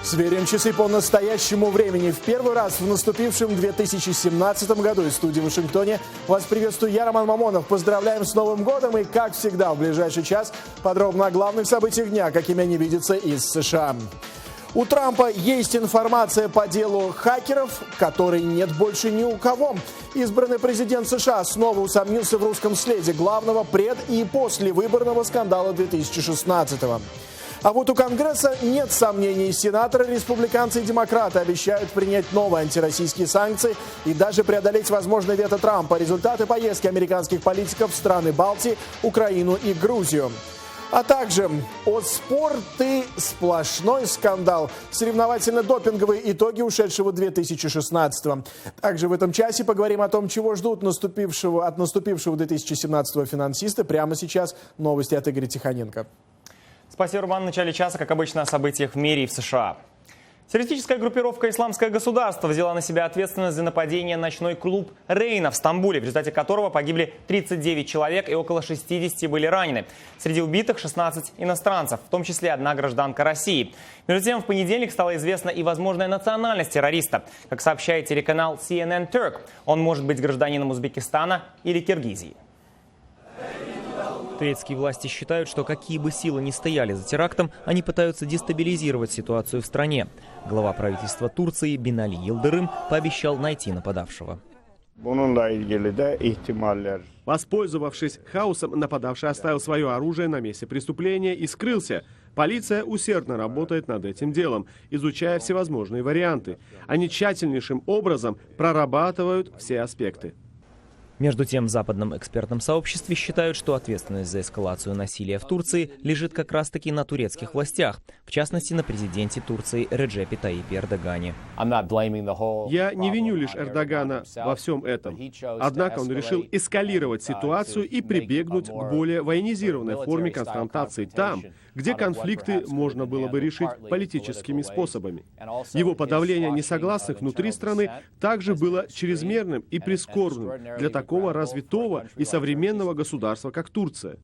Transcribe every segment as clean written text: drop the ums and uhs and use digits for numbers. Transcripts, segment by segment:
Сверим часы по настоящему времени. В первый раз в наступившем 2017 году из студии в Вашингтоне вас приветствую я, Роман Мамонов. Поздравляем с Новым годом и, как всегда, в ближайший час подробно о главных событиях дня, какими они видятся из США. У Трампа есть информация по делу хакеров, которой нет больше ни у кого. Избранный президент США снова усомнился в русском следе главного и послевыборного скандала 2016-го. А вот у Конгресса нет сомнений. Сенаторы, республиканцы и демократы обещают принять новые антироссийские санкции и даже преодолеть возможное вето Трампа. Результаты поездки американских политиков в страны Балтии, Украину и Грузию. А также от спорта сплошной скандал. Соревновательно-допинговые итоги ушедшего 2016-го. Также в этом часе поговорим о том, чего ждут от наступившего 2017-го финансисты. Прямо сейчас новости от Игоря Тихоненко. Спасибо, Роман. В начале часа, как обычно, о событиях в мире и в США. Террористическая группировка «Исламское государство» взяла на себя ответственность за нападение на ночной клуб «Рейна» в Стамбуле, в результате которого погибли 39 человек и около 60 были ранены. Среди убитых 16 иностранцев, в том числе одна гражданка России. Между тем, в понедельник стало известно и возможная национальность террориста. Как сообщает телеканал CNN Turk, он может быть гражданином Узбекистана или Киргизии. Турецкие власти считают, что какие бы силы ни стояли за терактом, они пытаются дестабилизировать ситуацию в стране. Глава правительства Турции Бинали Йылдырым пообещал найти нападавшего. Воспользовавшись хаосом, нападавший оставил свое оружие на месте преступления и скрылся. Полиция усердно работает над этим делом, изучая всевозможные варианты. Они тщательнейшим образом прорабатывают все аспекты. Между тем, в западном экспертном сообществе считают, что ответственность за эскалацию насилия в Турции лежит как раз-таки на турецких властях, в частности, на президенте Турции Реджепе Таипе Эрдогане. Я не виню лишь Эрдогана во всем этом. Однако он решил эскалировать ситуацию и прибегнуть к более военизированной форме конфронтации там, где конфликты можно было бы решить политическими способами. Его подавление несогласных внутри страны также было чрезмерным и прискорбным для такого развитого и современного государства, как Турция.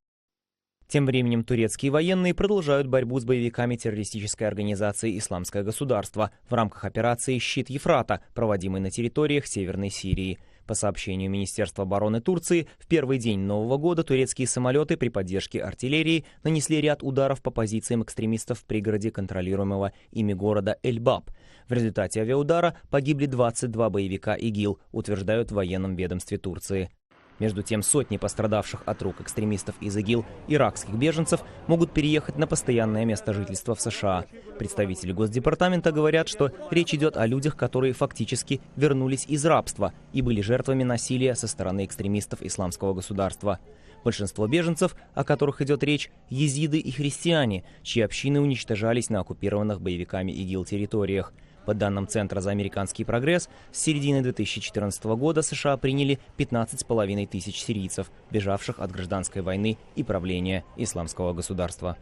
Тем временем турецкие военные продолжают борьбу с боевиками террористической организации «Исламское государство» в рамках операции «Щит Ефрата», проводимой на территориях Северной Сирии. По сообщению Министерства обороны Турции, в первый день Нового года турецкие самолеты при поддержке артиллерии нанесли ряд ударов по позициям экстремистов в пригороде контролируемого ими города Эльбаб. В результате авиаудара погибли 22 боевика ИГИЛ, утверждают в военном ведомстве Турции. Между тем, сотни пострадавших от рук экстремистов из ИГИЛ иракских беженцев могут переехать на постоянное место жительства в США. Представители Госдепартамента говорят, что речь идет о людях, которые фактически вернулись из рабства и были жертвами насилия со стороны экстремистов Исламского государства. Большинство беженцев, о которых идет речь, езиды и христиане, чьи общины уничтожались на оккупированных боевиками ИГИЛ территориях. По данным Центра за американский прогресс, с середины 2014 года США приняли 15,5 тысяч сирийцев, бежавших от гражданской войны и правления Исламского государства.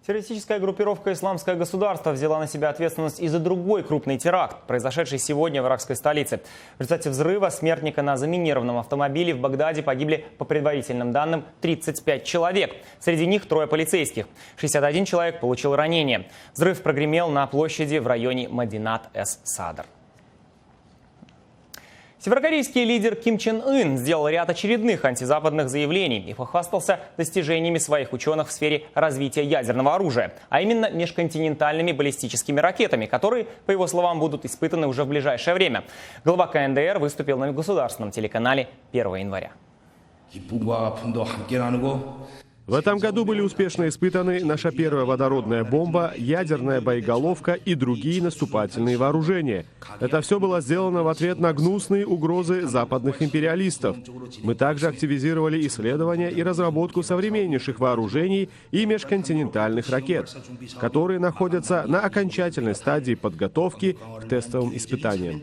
Террористическая группировка «Исламское государство» взяла на себя ответственность и за другой крупный теракт, произошедший сегодня в иракской столице. В результате взрыва смертника на заминированном автомобиле в Багдаде погибли, по предварительным данным, 35 человек. Среди них 3 полицейских. 61 человек получил ранения. Взрыв прогремел на площади в районе Мадинат-эс-Садр. Северокорейский лидер Ким Чен Ын сделал ряд очередных антизападных заявлений и похвастался достижениями своих ученых в сфере развития ядерного оружия, а именно межконтинентальными баллистическими ракетами, которые, по его словам, будут испытаны уже в ближайшее время. Глава КНДР выступил на государственном телеканале 1 января. В этом году были успешно испытаны наша первая водородная бомба, ядерная боеголовка и другие наступательные вооружения. Это все было сделано в ответ на гнусные угрозы западных империалистов. Мы также активизировали исследования и разработку современнейших вооружений и межконтинентальных ракет, которые находятся на окончательной стадии подготовки к тестовым испытаниям.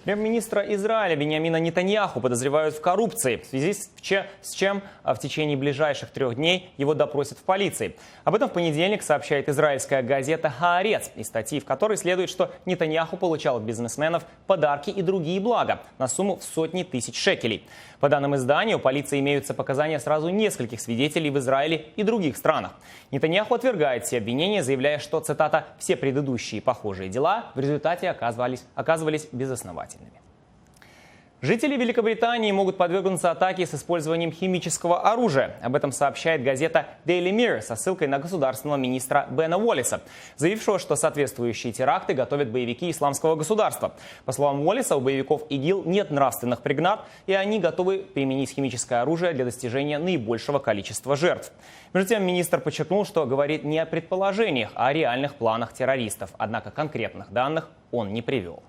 Премьер-министра Израиля Биньямина Нетаньяху подозревают в коррупции, в связи с чем в течение ближайших 3 дней его допросят в полиции. Об этом в понедельник сообщает израильская газета «Хаарец», из статьи в которой следует, что Нетаньяху получал от бизнесменов подарки и другие блага на сумму в сотни тысяч шекелей. По данным издания, у полиции имеются показания сразу нескольких свидетелей в Израиле и других странах. Нетаньяху отвергает все обвинения, заявляя, что, цитата, «все предыдущие похожие дела в результате оказывались безосновательными». Жители Великобритании могут подвергнуться атаке с использованием химического оружия. Об этом сообщает газета Daily Mirror со ссылкой на государственного министра Бена Уоллиса, заявившего, что соответствующие теракты готовят боевики Исламского государства. По словам Уоллиса, у боевиков ИГИЛ нет нравственных преград, и они готовы применить химическое оружие для достижения наибольшего количества жертв. Между тем, министр подчеркнул, что говорит не о предположениях, а о реальных планах террористов. Однако конкретных данных он не привел.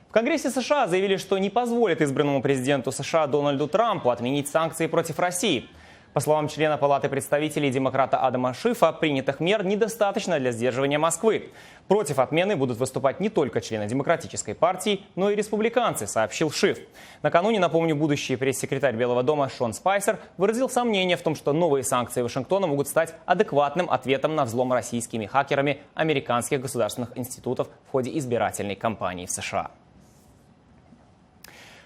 В Конгрессе США заявили, что не позволят избранному президенту США Дональду Трампу отменить санкции против России. По словам члена Палаты представителей демократа Адама Шифа, принятых мер недостаточно для сдерживания Москвы. Против отмены будут выступать не только члены Демократической партии, но и республиканцы, сообщил Шиф. Накануне, напомню, будущий пресс-секретарь Белого дома Шон Спайсер выразил сомнение в том, что новые санкции Вашингтона могут стать адекватным ответом на взлом российскими хакерами американских государственных институтов в ходе избирательной кампании в США.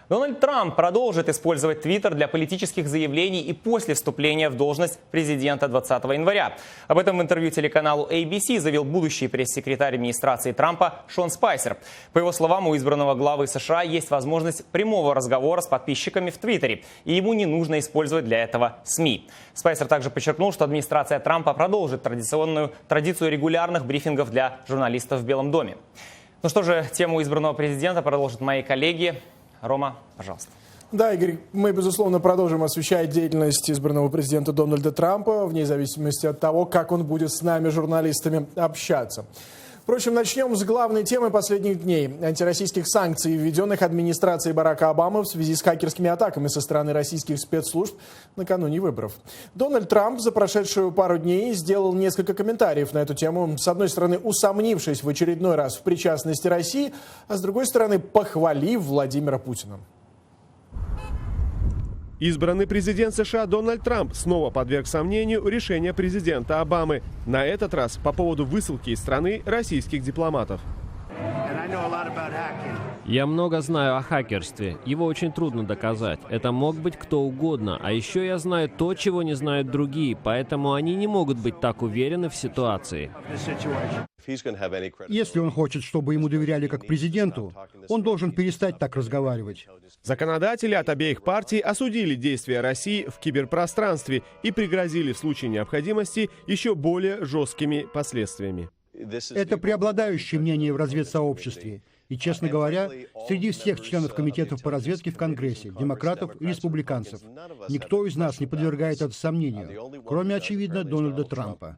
Дональд Трамп продолжит использовать Твиттер для политических заявлений и после вступления в должность президента 20 января. Об этом в интервью телеканалу ABC заявил будущий пресс-секретарь администрации Трампа Шон Спайсер. По его словам, у избранного главы США есть возможность прямого разговора с подписчиками в Твиттере, и ему не нужно использовать для этого СМИ. Спайсер также подчеркнул, что администрация Трампа продолжит традицию регулярных брифингов для журналистов в Белом доме. Ну что же, тему избранного президента продолжат мои коллеги. Рома, пожалуйста. Да, Игорь, мы, безусловно, продолжим освещать деятельность избранного президента Дональда Трампа, вне зависимости от того, как он будет с нами, журналистами, общаться. Впрочем, начнем с главной темы последних дней – антироссийских санкций, введенных администрацией Барака Обамы в связи с хакерскими атаками со стороны российских спецслужб накануне выборов. Дональд Трамп за прошедшую пару дней сделал несколько комментариев на эту тему. С одной стороны, усомнившись в очередной раз в причастности России, а с другой стороны, похвалив Владимира Путина. Избранный президент США Дональд Трамп снова подверг сомнению решение президента Обамы. На этот раз по поводу высылки из страны российских дипломатов. Я много знаю о хакерстве. Его очень трудно доказать. Это мог быть кто угодно. А еще я знаю то, чего не знают другие, поэтому они не могут быть так уверены в ситуации. Если он хочет, чтобы ему доверяли как президенту, он должен перестать так разговаривать. Законодатели от обеих партий осудили действия России в киберпространстве и пригрозили в случае необходимости еще более жесткими последствиями. Это преобладающее мнение в разведсообществе. И, честно говоря, среди всех членов комитетов по разведке в Конгрессе, демократов и республиканцев, никто из нас не подвергает это сомнению, кроме, очевидно, Дональда Трампа.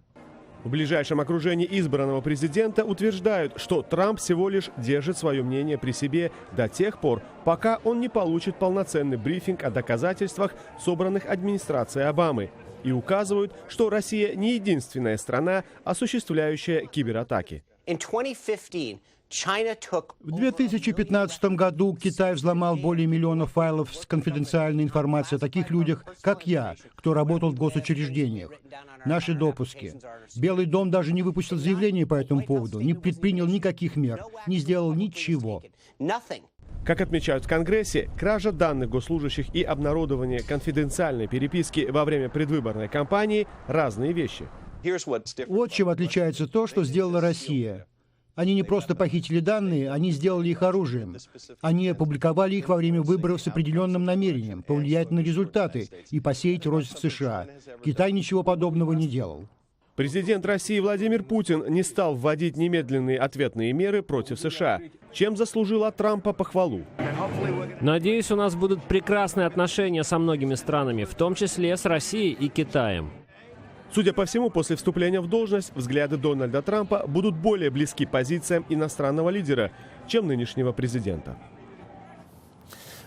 В ближайшем окружении избранного президента утверждают, что Трамп всего лишь держит свое мнение при себе до тех пор, пока он не получит полноценный брифинг о доказательствах, собранных администрацией Обамы, и указывают, что Россия не единственная страна, осуществляющая кибератаки. В 2015 году Китай взломал более миллиона файлов с конфиденциальной информацией о таких людях, как я, кто работал в госучреждениях. Наши допуски. Белый дом даже не выпустил заявление по этому поводу, не предпринял никаких мер, не сделал ничего. Как отмечают в Конгрессе, кража данных госслужащих и обнародование конфиденциальной переписки во время предвыборной кампании – разные вещи. Вот чем отличается то, что сделала Россия. Они не просто похитили данные, они сделали их оружием. Они опубликовали их во время выборов с определенным намерением повлиять на результаты и посеять рознь в США. Китай ничего подобного не делал. Президент России Владимир Путин не стал вводить немедленные ответные меры против США, чем заслужил от Трампа похвалу. Надеюсь, у нас будут прекрасные отношения со многими странами, в том числе с Россией и Китаем. Судя по всему, после вступления в должность взгляды Дональда Трампа будут более близки позициям иностранного лидера, чем нынешнего президента.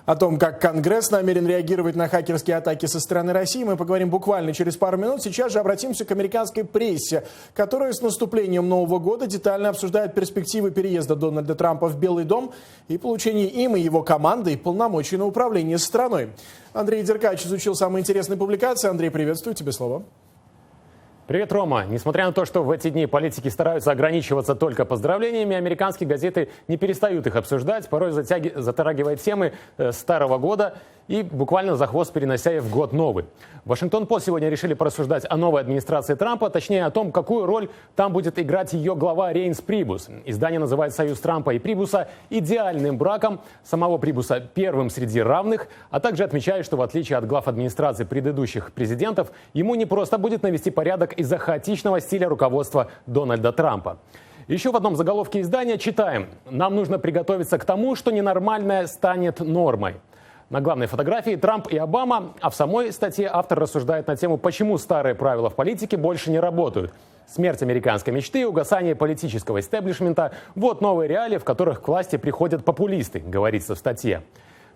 О том, как Конгресс намерен реагировать на хакерские атаки со стороны России, мы поговорим буквально через пару минут. Сейчас же обратимся к американской прессе, которая с наступлением Нового года детально обсуждает перспективы переезда Дональда Трампа в Белый дом и получения им и его командой полномочий на управление страной. Андрей Деркач изучил самые интересные публикации. Андрей, приветствую, тебе слово. Привет, Рома. Несмотря на то, что в эти дни политики стараются ограничиваться только поздравлениями, американские газеты не перестают их обсуждать, порой затрагивая темы старого года и буквально за хвост перенося их в год новый. Вашингтон-Пост сегодня решили порассуждать о новой администрации Трампа, точнее о том, какую роль там будет играть ее глава Рейнс Прибус. Издание называет союз Трампа и Прибуса идеальным браком, самого Прибуса первым среди равных, а также отмечает, что в отличие от глав администрации предыдущих президентов, ему не просто будет навести порядок из-за хаотичного стиля руководства Дональда Трампа. Еще в одном заголовке издания читаем: «Нам нужно приготовиться к тому, что ненормальное станет нормой». На главной фотографии Трамп и Обама, а в самой статье автор рассуждает на тему, почему старые правила в политике больше не работают. Смерть американской мечты, угасание политического истеблишмента – вот новые реалии, в которых к власти приходят популисты, говорится в статье.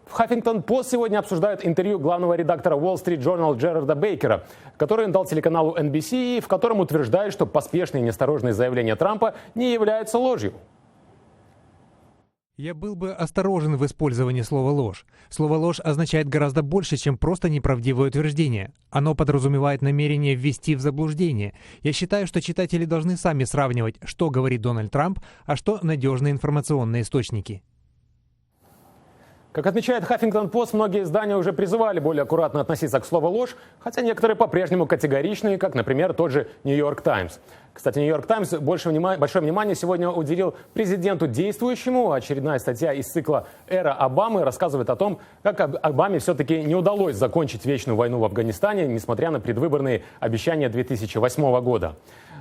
В Huffington-Post сегодня обсуждают интервью главного редактора Wall Street Journal Джерарда Бейкера, который он дал телеканалу NBC, и в котором утверждает, что поспешные и неосторожные заявления Трампа не являются ложью. Я был бы осторожен в использовании слова «ложь». Слово «ложь» означает гораздо больше, чем просто неправдивое утверждение. Оно подразумевает намерение ввести в заблуждение. Я считаю, что читатели должны сами сравнивать, что говорит Дональд Трамп, а что надежные информационные источники. Как отмечает Huffington-Post, многие издания уже призывали более аккуратно относиться к слову «ложь», хотя некоторые по-прежнему категоричные, как, например, тот же New York Times. Кстати, New York Times большое внимание сегодня уделил президенту действующему. Очередная статья из цикла «Эра Обамы» рассказывает о том, как Обаме все-таки не удалось закончить вечную войну в Афганистане, несмотря на предвыборные обещания 2008 года.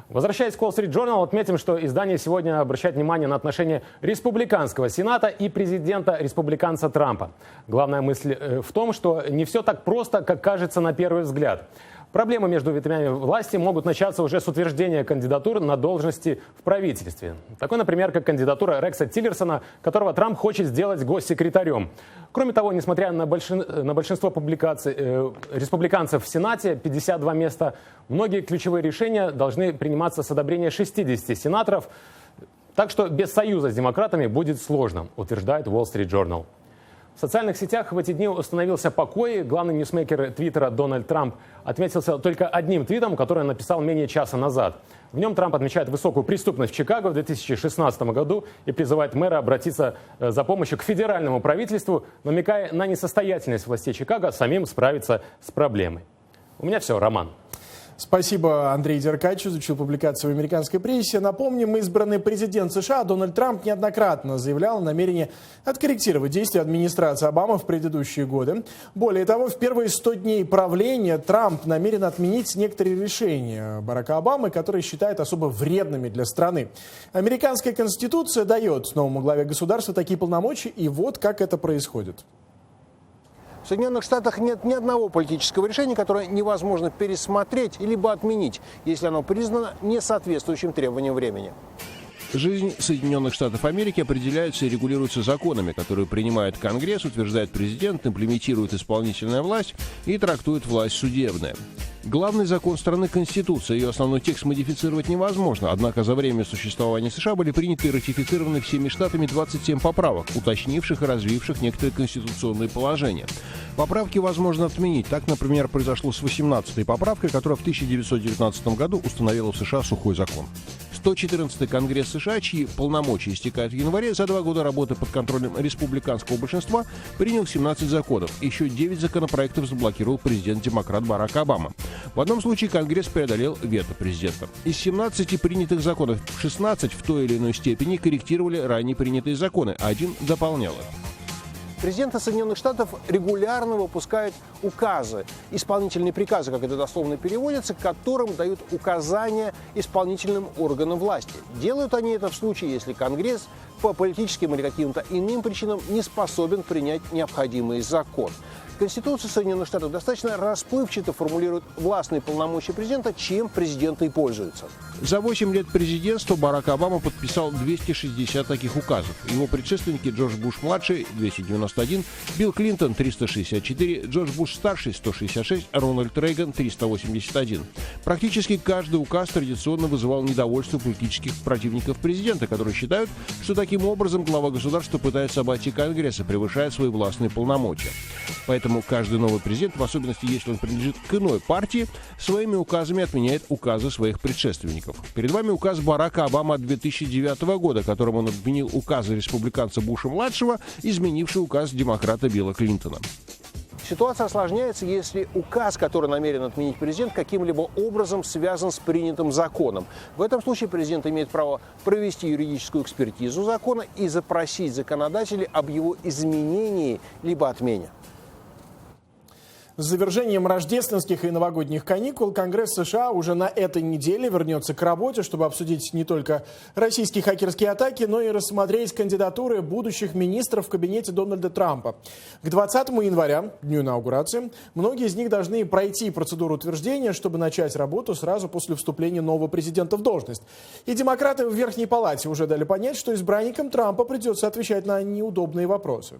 Возвращаясь к Wall Street Journal, отметим, что издание сегодня обращает внимание на отношения республиканского сената и президента-республиканца Трампа. Главная мысль в том, что не все так просто, как кажется на первый взгляд. Проблемы между ветвями власти могут начаться уже с утверждения кандидатур на должности в правительстве. Такой, например, как кандидатура Рекса Тиллерсона, которого Трамп хочет сделать госсекретарем. Кроме того, несмотря на большинство республиканцев в Сенате, 52 места, многие ключевые решения должны приниматься с одобрения 60 сенаторов. Так что без союза с демократами будет сложно, утверждает Wall Street Journal. В социальных сетях в эти дни установился покой. Главный ньюсмейкер Твиттера Дональд Трамп отметился только одним твитом, который он написал менее часа назад. В нем Трамп отмечает высокую преступность в Чикаго в 2016 году и призывает мэра обратиться за помощью к федеральному правительству, намекая на несостоятельность властей Чикаго самим справиться с проблемой. У меня все, Роман. Спасибо, Андрей Деркач, изучил публикацию в американской прессе. Напомним, избранный президент США Дональд Трамп неоднократно заявлял о намерении откорректировать действия администрации Обамы в предыдущие годы. Более того, в первые 100 дней правления Трамп намерен отменить некоторые решения Барака Обамы, которые считает особо вредными для страны. Американская конституция дает новому главе государства такие полномочия, и вот как это происходит. В Соединенных Штатах нет ни одного политического решения, которое невозможно пересмотреть либо отменить, если оно признано несоответствующим требованиям времени. Жизнь Соединенных Штатов Америки определяется и регулируется законами, которые принимает Конгресс, утверждает президент, имплементирует исполнительная власть и трактует власть судебная. Главный закон страны – Конституция. Ее основной текст модифицировать невозможно. Однако за время существования США были приняты и ратифицированы всеми штатами 27 поправок, уточнивших и развивших некоторые конституционные положения. Поправки возможно отменить. Так, например, произошло с 18-й поправкой, которая в 1919 году установила в США сухой закон. 114-й Конгресс США, чьи полномочия истекают в январе, за 2 года работы под контролем республиканского большинства принял 17 законов. Еще 9 законопроектов заблокировал президент-демократ Барак Обама. В одном случае Конгресс преодолел вето президента. Из 17 принятых законов 16 в той или иной степени корректировали ранее принятые законы, а один дополнял их. Президенты Соединенных Штатов регулярно выпускают указы, исполнительные приказы, как это дословно переводится, которым дают указания исполнительным органам власти. Делают они это в случае, если Конгресс по политическим или каким-то иным причинам не способен принять необходимый закон. Конституция Соединенных Штатов достаточно расплывчато формулирует властные полномочия президента, чем президенты и пользуются. За 8 лет президентства Барак Обама подписал 260 таких указов. Его предшественники Джордж Буш-младший – 291, Билл Клинтон – 364, Джордж Буш-старший – 166, Рональд Рейган – 381. Практически каждый указ традиционно вызывал недовольство политических противников президента, которые считают, что таким образом глава государства пытается обойти Конгресс и превышает свои властные полномочия. Поэтому каждый новый президент, в особенности если он принадлежит к иной партии, своими указами отменяет указы своих предшественников. Перед вами указ Барака Обамы от 2009 года, которым он отменил указы республиканца Буша-младшего, изменивший указ демократа Билла Клинтона. Ситуация осложняется, если указ, который намерен отменить президент, каким-либо образом связан с принятым законом. В этом случае президент имеет право провести юридическую экспертизу закона и запросить законодателей об его изменении либо отмене. С завершением рождественских и новогодних каникул Конгресс США уже на этой неделе вернется к работе, чтобы обсудить не только российские хакерские атаки, но и рассмотреть кандидатуры будущих министров в кабинете Дональда Трампа. К 20 января, дню инаугурации, многие из них должны пройти процедуру утверждения, чтобы начать работу сразу после вступления нового президента в должность. И демократы в Верхней Палате уже дали понять, что избранникам Трампа придется отвечать на неудобные вопросы.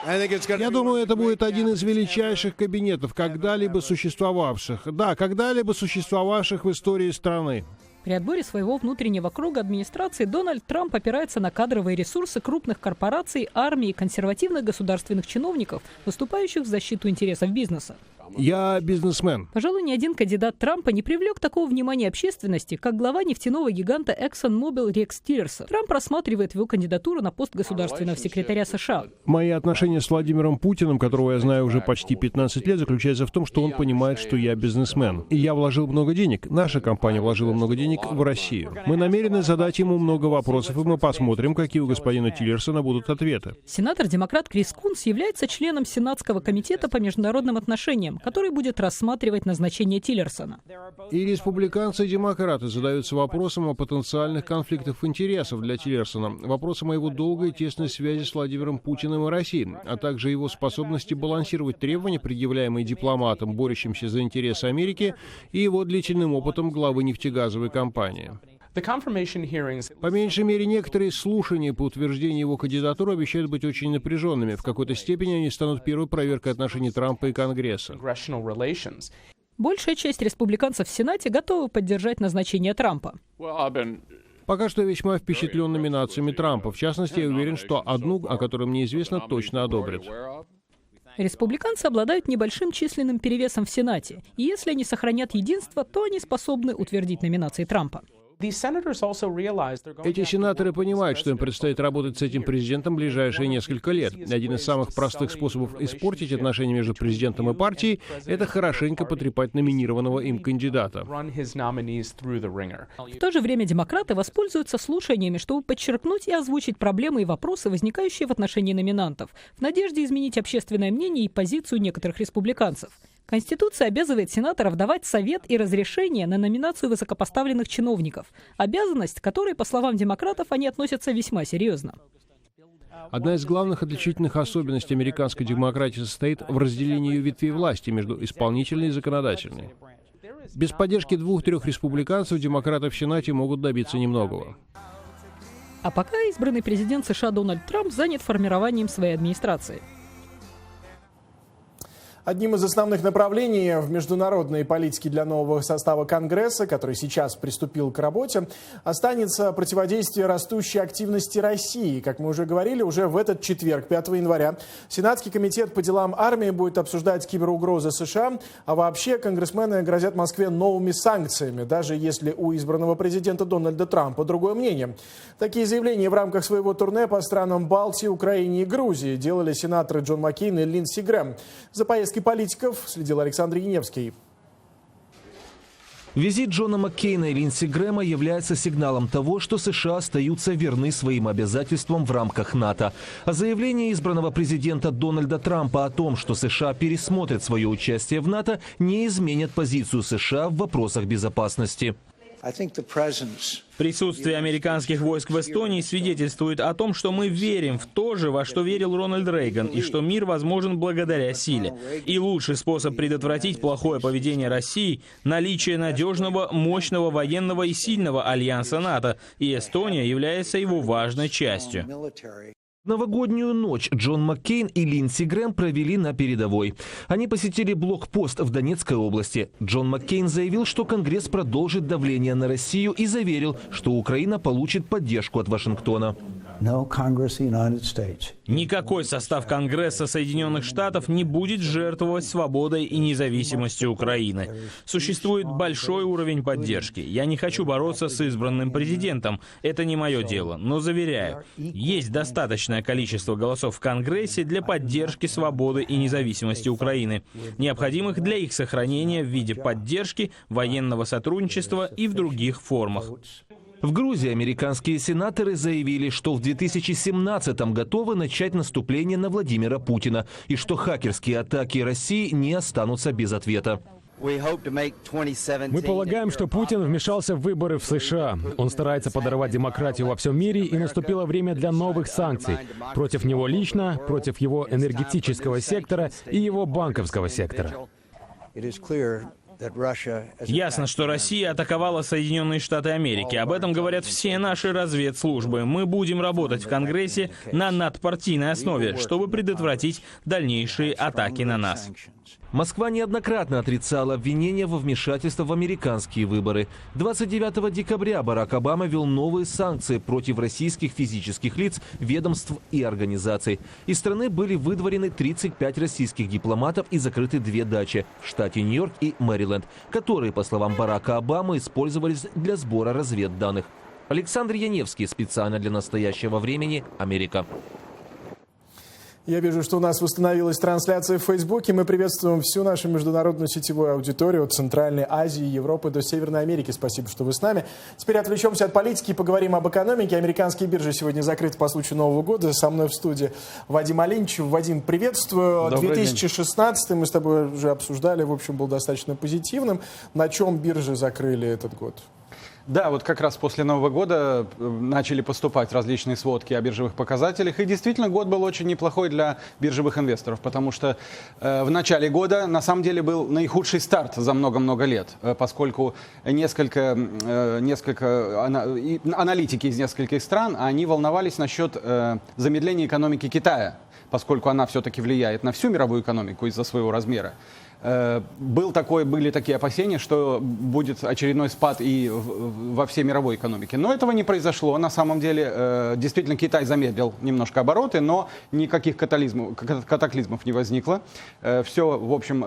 Я думаю, это будет один из величайших кабинетов, когда-либо существовавших. Да, когда-либо существовавших в истории страны. При отборе своего внутреннего круга администрации Дональд Трамп опирается на кадровые ресурсы крупных корпораций, армии и консервативных государственных чиновников, выступающих в защиту интересов бизнеса. Я бизнесмен. Пожалуй, ни один кандидат Трампа не привлек такого внимания общественности, как глава нефтяного гиганта ExxonMobil Рекс Тиллерсон. Трамп рассматривает его кандидатуру на пост государственного секретаря США. Мои отношения с Владимиром Путиным, которого я знаю уже почти 15 лет, заключаются в том, что он понимает, что я бизнесмен. И я вложил много денег. Наша компания вложила много денег в Россию. Мы намерены задать ему много вопросов, и мы посмотрим, какие у господина Тиллерсона будут ответы. Сенатор-демократ Крис Кунс является членом Сенатского комитета по международным отношениям, который будет рассматривать назначение Тиллерсона. И республиканцы, и демократы задаются вопросом о потенциальных конфликтах интересов для Тиллерсона, вопросом о его долгой и тесной связи с Владимиром Путиным и Россией, а также его способности балансировать требования, предъявляемые дипломатам, борющимся за интересы Америки, и его длительным опытом главы нефтегазовой компании. По меньшей мере, некоторые слушания по утверждению его кандидатуры обещают быть очень напряженными. В какой-то степени они станут первой проверкой отношений Трампа и Конгресса. Большая часть республиканцев в Сенате готовы поддержать назначение Трампа. Пока что я весьма впечатлен номинациями Трампа. В частности, я уверен, что одну, о которой мне известно, точно одобрят. Республиканцы обладают небольшим численным перевесом в Сенате, и если они сохранят единство, то они способны утвердить номинации Трампа. Эти сенаторы понимают, что им предстоит работать с этим президентом в ближайшие несколько лет. Один из самых простых способов испортить отношения между президентом и партией – это хорошенько потрепать номинированного им кандидата. В то же время демократы воспользуются слушаниями, чтобы подчеркнуть и озвучить проблемы и вопросы, возникающие в отношении номинантов, в надежде изменить общественное мнение и позицию некоторых республиканцев. Конституция обязывает сенаторов давать совет и разрешение на номинацию высокопоставленных чиновников, обязанность, к которой, по словам демократов, они относятся весьма серьезно. Одна из главных отличительных особенностей американской демократии состоит в разделении ее ветвей власти между исполнительной и законодательной. Без поддержки 2-3 республиканцев демократы в Сенате могут добиться немногого. А пока избранный президент США Дональд Трамп занят формированием своей администрации. Одним из основных направлений в международной политике для нового состава Конгресса, который сейчас приступил к работе, останется противодействие растущей активности России. Как мы уже говорили, уже в этот четверг, 5 января, Сенатский комитет по делам армии будет обсуждать киберугрозы США, а вообще конгрессмены грозят Москве новыми санкциями, даже если у избранного президента Дональда Трампа другое мнение. Такие заявления в рамках своего турне по странам Балтии, Украине и Грузии делали сенаторы Джон Маккейн и Линдси Грэм. За поездкой политиков следил Александр Яневский. Визит Джона Маккейна и Линдси Грэма является сигналом того, что США остаются верны своим обязательствам в рамках НАТО. А заявление избранного президента Дональда Трампа о том, что США пересмотрят свое участие в НАТО, не изменят позицию США в вопросах безопасности. Присутствие американских войск в Эстонии свидетельствует о том, что мы верим в то же, во что верил Рональд Рейган, и что мир возможен благодаря силе. И лучший способ предотвратить плохое поведение России – наличие надежного, мощного военного и сильного альянса НАТО, и Эстония является его важной частью. Новогоднюю ночь Джон Маккейн и Линдси Грэм провели на передовой. Они посетили блокпост в Донецкой области. Джон Маккейн заявил, что Конгресс продолжит давление на Россию и заверил, что Украина получит поддержку от Вашингтона. Никакой состав Конгресса Соединенных Штатов не будет жертвовать свободой и независимостью Украины. Существует большой уровень поддержки. Я не хочу бороться с избранным президентом. Это не мое дело. Но заверяю, есть достаточное количество голосов в Конгрессе для поддержки свободы и независимости Украины, необходимых для их сохранения в виде поддержки, военного сотрудничества и в других формах. В Грузии американские сенаторы заявили, что в 2017-м готовы начать наступление на Владимира Путина и что хакерские атаки России не останутся без ответа. Мы полагаем, что Путин вмешался в выборы в США. Он старается подорвать демократию во всем мире, и наступило время для новых санкций. Против него лично, против его энергетического сектора и его банковского сектора. Ясно, что Россия атаковала Соединенные Штаты Америки. Об этом говорят все наши разведслужбы. Мы будем работать в Конгрессе на надпартийной основе, чтобы предотвратить дальнейшие атаки на нас. Москва неоднократно отрицала обвинения во вмешательство в американские выборы. 29 декабря Барак Обама ввел новые санкции против российских физических лиц, ведомств и организаций. Из страны были выдворены 35 российских дипломатов и закрыты 2 дачи в штате Нью-Йорк и Мэриленд, которые, по словам Барака Обамы, использовались для сбора разведданных. Александр Яневский, специально для «Настоящего времени», Америка. Я вижу, что у нас восстановилась трансляция в Фейсбуке. Мы приветствуем всю нашу международную сетевую аудиторию от Центральной Азии, Европы до Северной Америки. Спасибо, что вы с нами. Теперь отвлечемся от политики и поговорим об экономике. Американские биржи сегодня закрыты по случаю Нового года. Со мной в студии Вадим Алинчев. Вадим, приветствую. 2016 мы с тобой уже обсуждали, в общем, был достаточно позитивным. На чем биржи закрыли этот год? Да, вот как раз после Нового года начали поступать различные сводки о биржевых показателях. И действительно, год был очень неплохой для биржевых инвесторов, потому что в начале года на самом деле был наихудший старт за много-много лет, поскольку несколько аналитики из нескольких стран, они волновались насчет замедления экономики Китая, поскольку она все-таки влияет на всю мировую экономику из-за своего размера. Были такие опасения, что будет очередной спад и во всей мировой экономике. Но этого не произошло. На самом деле, действительно, Китай замедлил немножко обороты, но никаких катаклизмов не возникло. Все, в общем,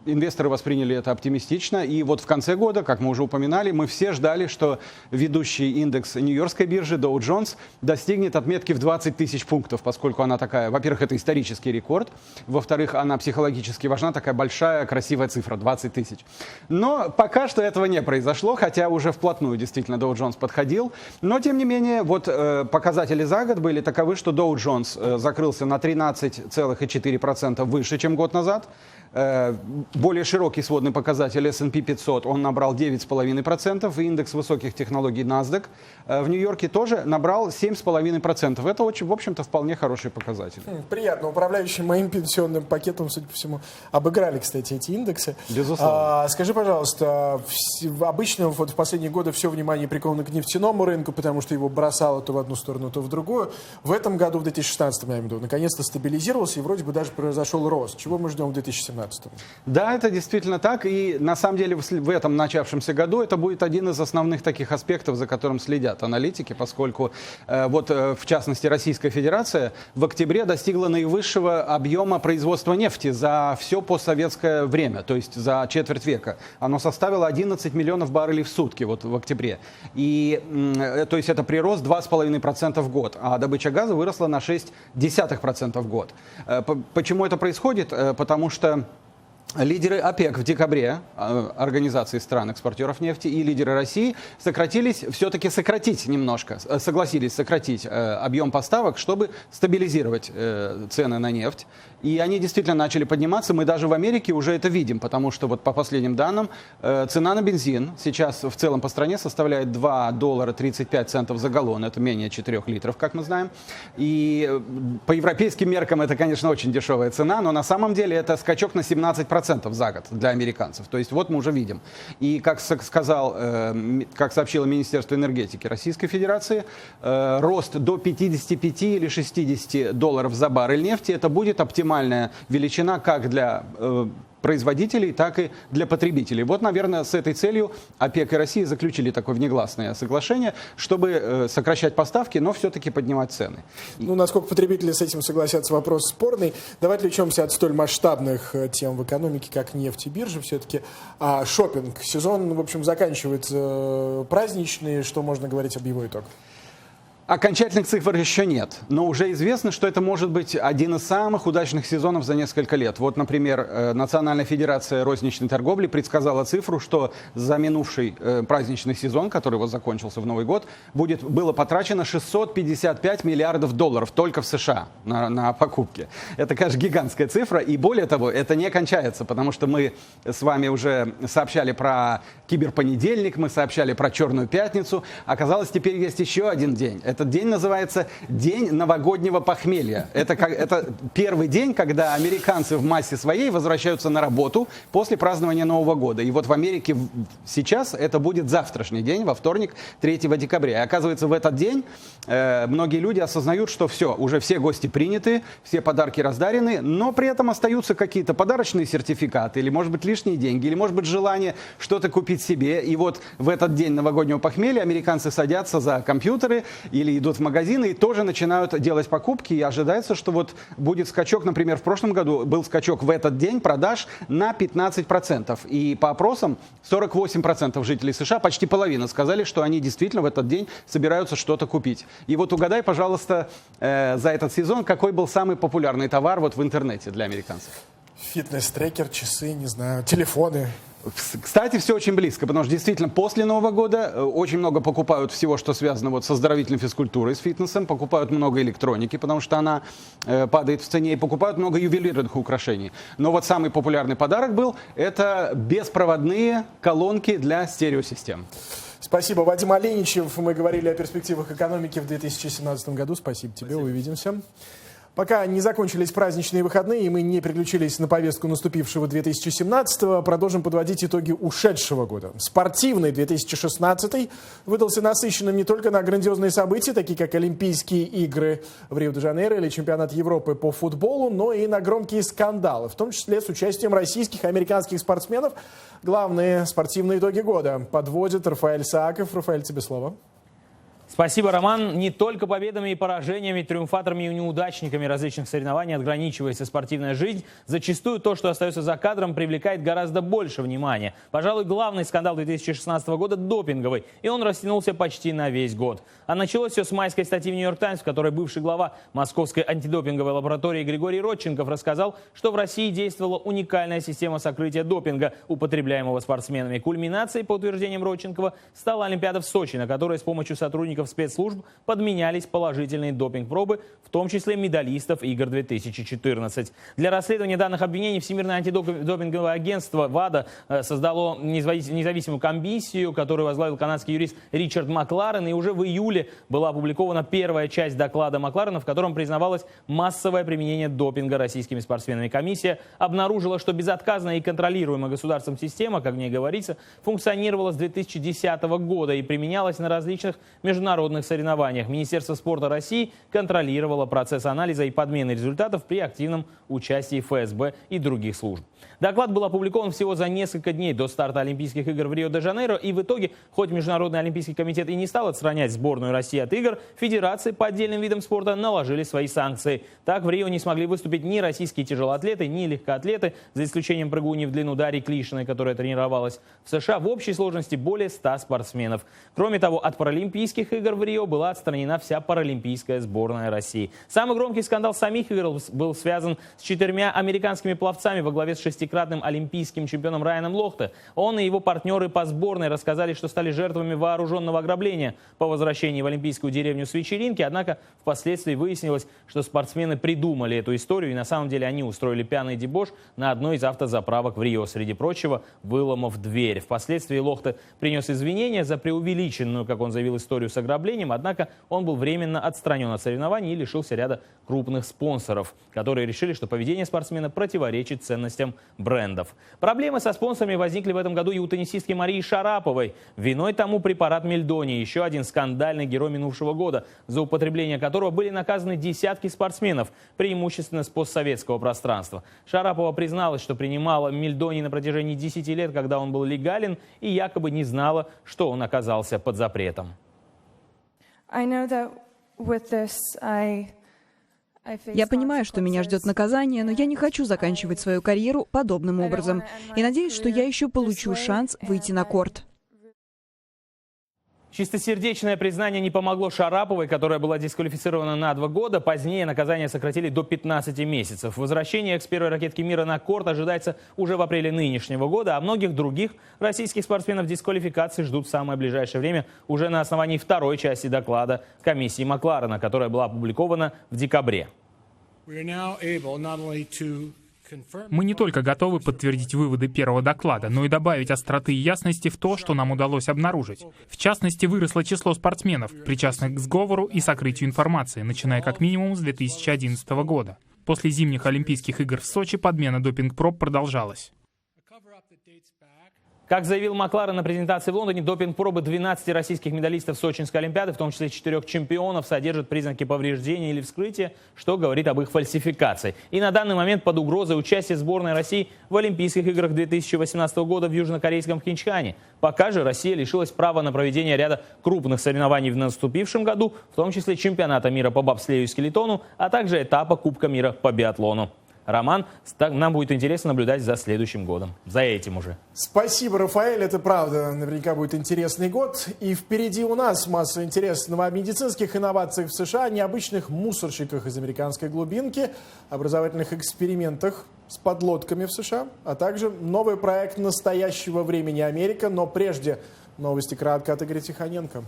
инвесторы восприняли это оптимистично. И вот в конце года, как мы уже упоминали, мы все ждали, что ведущий индекс Нью-Йоркской биржи Dow Jones достигнет отметки в 20 тысяч пунктов, поскольку она такая, во-первых, это исторический рекорд, во-вторых, она психологически важна, такая большая, красивая цифра, 20 тысяч. Но пока что этого не произошло, хотя уже вплотную действительно Dow Jones подходил. Но, тем не менее, вот показатели за год были таковы, что Dow Jones закрылся на 13,4% выше, чем год назад. Более широкий сводный показатель S&P 500, он набрал 9,5%, и индекс высоких технологий NASDAQ в Нью-Йорке тоже набрал 7,5%. Это, в общем-то, вполне хороший показатель. Приятно. Управляющие моим пенсионным пакетом, судя по всему, обыграли, кстати, эти индексы. Безусловно. Скажи, пожалуйста, обычно вот в последние годы все внимание приковано к нефтяному рынку, потому что его бросало то в одну сторону, то в другую. В этом году, в 2016, я имею в виду, наконец-то стабилизировался и вроде бы даже произошел рост. Чего мы ждем в 2017? Да, это действительно так. И на самом деле в этом начавшемся году это будет один из основных таких аспектов, за которым следят аналитики, поскольку в частности Российская Федерация в октябре достигла наивысшего объема производства нефти за все постсоветское время, то есть за четверть века. Оно составило 11 миллионов баррелей в сутки вот в октябре. И то есть это прирост 2,5% в год, а добыча газа выросла на 0,6% в год. Почему это происходит? Потому что Лидеры ОПЕК в декабре, организации стран-экспортеров нефти, и лидеры России согласились сократить объем поставок, чтобы стабилизировать цены на нефть. И они действительно начали подниматься. Мы даже в Америке уже это видим, потому что вот по последним данным цена на бензин сейчас в целом по стране составляет $2.35 за галлон. Это менее 4 литров, как мы знаем. И по европейским меркам это, конечно, очень дешевая цена, но на самом деле это скачок на 17% за год для американцев. То есть вот мы уже видим. И как сообщило Министерство энергетики Российской Федерации, рост до 55 или $60 за баррель нефти, это будет оптимальная величина как для производителей, так и для потребителей. Вот, наверное, с этой целью ОПЕК и Россия заключили такое внегласное соглашение, чтобы сокращать поставки, но все-таки поднимать цены. Ну, насколько потребители с этим согласятся, вопрос спорный. Давайте отвлечемся от столь масштабных тем в экономике, как нефть и биржа. Все-таки шопинг. Сезон, в общем, заканчивается праздничный. Что можно говорить об его итогах? Окончательных цифр еще нет, но уже известно, что это может быть один из самых удачных сезонов за несколько лет. Вот, например, Национальная федерация розничной торговли предсказала цифру, что за минувший праздничный сезон, который вот закончился в Новый год, было потрачено $655 миллиардов только в США на покупки. Это, конечно, гигантская цифра, и более того, это не кончается, потому что мы с вами уже сообщали про киберпонедельник, мы сообщали про Черную пятницу. Оказалось, теперь есть еще один день. Этот день называется День новогоднего похмелья. Это первый день, когда американцы в массе своей возвращаются на работу после празднования Нового года. И вот в Америке сейчас это будет завтрашний день, во вторник, 3 декабря. И оказывается, в этот день многие люди осознают, что все, уже все гости приняты, все подарки раздарены, но при этом остаются какие-то подарочные сертификаты, или, может быть, лишние деньги, или, может быть, желание что-то купить себе. И вот в этот день новогоднего похмелья американцы садятся за компьютеры или идут в магазины и тоже начинают делать покупки. И ожидается, что вот будет скачок, например, в прошлом году был скачок в этот день продаж на 15%. И по опросам 48% жителей США, почти половина, сказали, что они действительно в этот день собираются что-то купить. И вот угадай, пожалуйста, за этот сезон, какой был самый популярный товар вот в интернете для американцев? Фитнес-трекер, часы, не знаю, телефоны. Кстати, все очень близко, потому что действительно после Нового года очень много покупают всего, что связано вот с оздоровительной физкультурой, с фитнесом, покупают много электроники, потому что она падает в цене, и покупают много ювелирных украшений. Но вот самый популярный подарок был – это беспроводные колонки для стереосистем. Спасибо, Вадим Оленичев. Мы говорили о перспективах экономики в 2017 году. Спасибо тебе, увидимся. Пока не закончились праздничные выходные и мы не переключились на повестку наступившего 2017-го, продолжим подводить итоги ушедшего года. Спортивный 2016 выдался насыщенным не только на грандиозные события, такие как Олимпийские игры в Рио-де-Жанейро или Чемпионат Европы по футболу, но и на громкие скандалы, в том числе с участием российских и американских спортсменов. Главные спортивные итоги года подводит Рафаэль Сааков. Рафаэль, тебе слово. Спасибо, Роман. Не только победами и поражениями, триумфаторами и неудачниками различных соревнований ограничивается спортивная жизнь. Зачастую то, что остается за кадром, привлекает гораздо больше внимания. Пожалуй, главный скандал 2016 года – допинговый, и он растянулся почти на весь год. А началось все с майской статьи в «Нью-Йорк Таймс», в которой бывший глава Московской антидопинговой лаборатории Григорий Родченков рассказал, что в России действовала уникальная система сокрытия допинга, употребляемого спортсменами. Кульминацией, по утверждениям Родченкова, стала Олимпиада в Сочи, на которой с помощью сотрудников спецслужб подменялись положительные допинг-пробы, в том числе медалистов игр 2014. Для расследования данных обвинений Всемирное антидопинговое агентство ВАДА создало независимую комиссию, которую возглавил канадский юрист Ричард Макларен, и уже в июле была опубликована первая часть доклада Макларена, в котором признавалось массовое применение допинга российскими спортсменами. Комиссия обнаружила, что безотказная и контролируемая государством система, как в ней говорится, функционировала с 2010 года и применялась на различных международных соревнованиях. Министерство спорта России контролировало процесс анализа и подмены результатов при активном участии ФСБ и других служб. Доклад был опубликован всего за несколько дней до старта Олимпийских игр в Рио-де-Жанейро, и в итоге, хоть Международный олимпийский комитет и не стал отстранять сборную России от игр, федерации по отдельным видам спорта наложили свои санкции. Так, в Рио не смогли выступить ни российские тяжелоатлеты, ни легкоатлеты, за исключением прыгуни в длину Дарьи Клишиной, которая тренировалась в США. В общей сложности более 100 спортсменов. Кроме того, от паралимпийских игр игр в Рио была отстранена вся паралимпийская сборная России. Самый громкий скандал самих игр был связан с 4 американскими пловцами во главе с 6-кратным олимпийским чемпионом Райаном Лохте. Он и его партнеры по сборной рассказали, что стали жертвами вооруженного ограбления по возвращении в олимпийскую деревню с вечеринки. Однако впоследствии выяснилось, что спортсмены придумали эту историю, и на самом деле они устроили пьяный дебош на одной из автозаправок в Рио, среди прочего, выломав дверь. Впоследствии Лохте принес извинения за преувеличенную, как он заявил, историю с ограблением, однако он был временно отстранен от соревнований и лишился ряда крупных спонсоров, которые решили, что поведение спортсмена противоречит ценностям брендов. Проблемы со спонсорами возникли в этом году и у теннисистки Марии Шараповой. Виной тому препарат Мельдони, еще один скандальный герой минувшего года, за употребление которого были наказаны десятки спортсменов, преимущественно с постсоветского пространства. Шарапова призналась, что принимала Мельдони на протяжении 10 лет, когда он был легален, и якобы не знала, что он оказался под запретом. Я понимаю, что меня ждет наказание, но я не хочу заканчивать свою карьеру подобным образом. И надеюсь, что я еще получу шанс выйти на корт. Чистосердечное признание не помогло Шараповой, которая была дисквалифицирована на 2 года. Позднее наказание сократили до 15 месяцев. Возвращение экс-первой ракетки мира на корт ожидается уже в апреле нынешнего года, а многих других российских спортсменов дисквалификации ждут в самое ближайшее время уже на основании второй части доклада комиссии Макларена, которая была опубликована в декабре. Мы не только готовы подтвердить выводы первого доклада, но и добавить остроты и ясности в то, что нам удалось обнаружить. В частности, выросло число спортсменов, причастных к сговору и сокрытию информации, начиная как минимум с 2011 года. После зимних Олимпийских игр в Сочи подмена допинг-проб продолжалась. Как заявил Макларен на презентации в Лондоне, допинг-пробы 12 российских медалистов Сочинской Олимпиады, в том числе 4 чемпионов, содержат признаки повреждения или вскрытия, что говорит об их фальсификации. И на данный момент под угрозой участия сборной России в Олимпийских играх 2018 года в южнокорейском Пхенчхане. Пока же Россия лишилась права на проведение ряда крупных соревнований в наступившем году, в том числе чемпионата мира по бобслею и скелетону, а также этапа Кубка мира по биатлону. Роман, нам будет интересно наблюдать за следующим годом. За этим уже. Спасибо, Рафаэль. Это правда. Наверняка будет интересный год. И впереди у нас масса интересного о медицинских инновациях в США, необычных мусорщиках из американской глубинки, образовательных экспериментах с подлодками в США, а также новый проект настоящего времени Америка. Но прежде новости кратко от Игоря Тихоненко.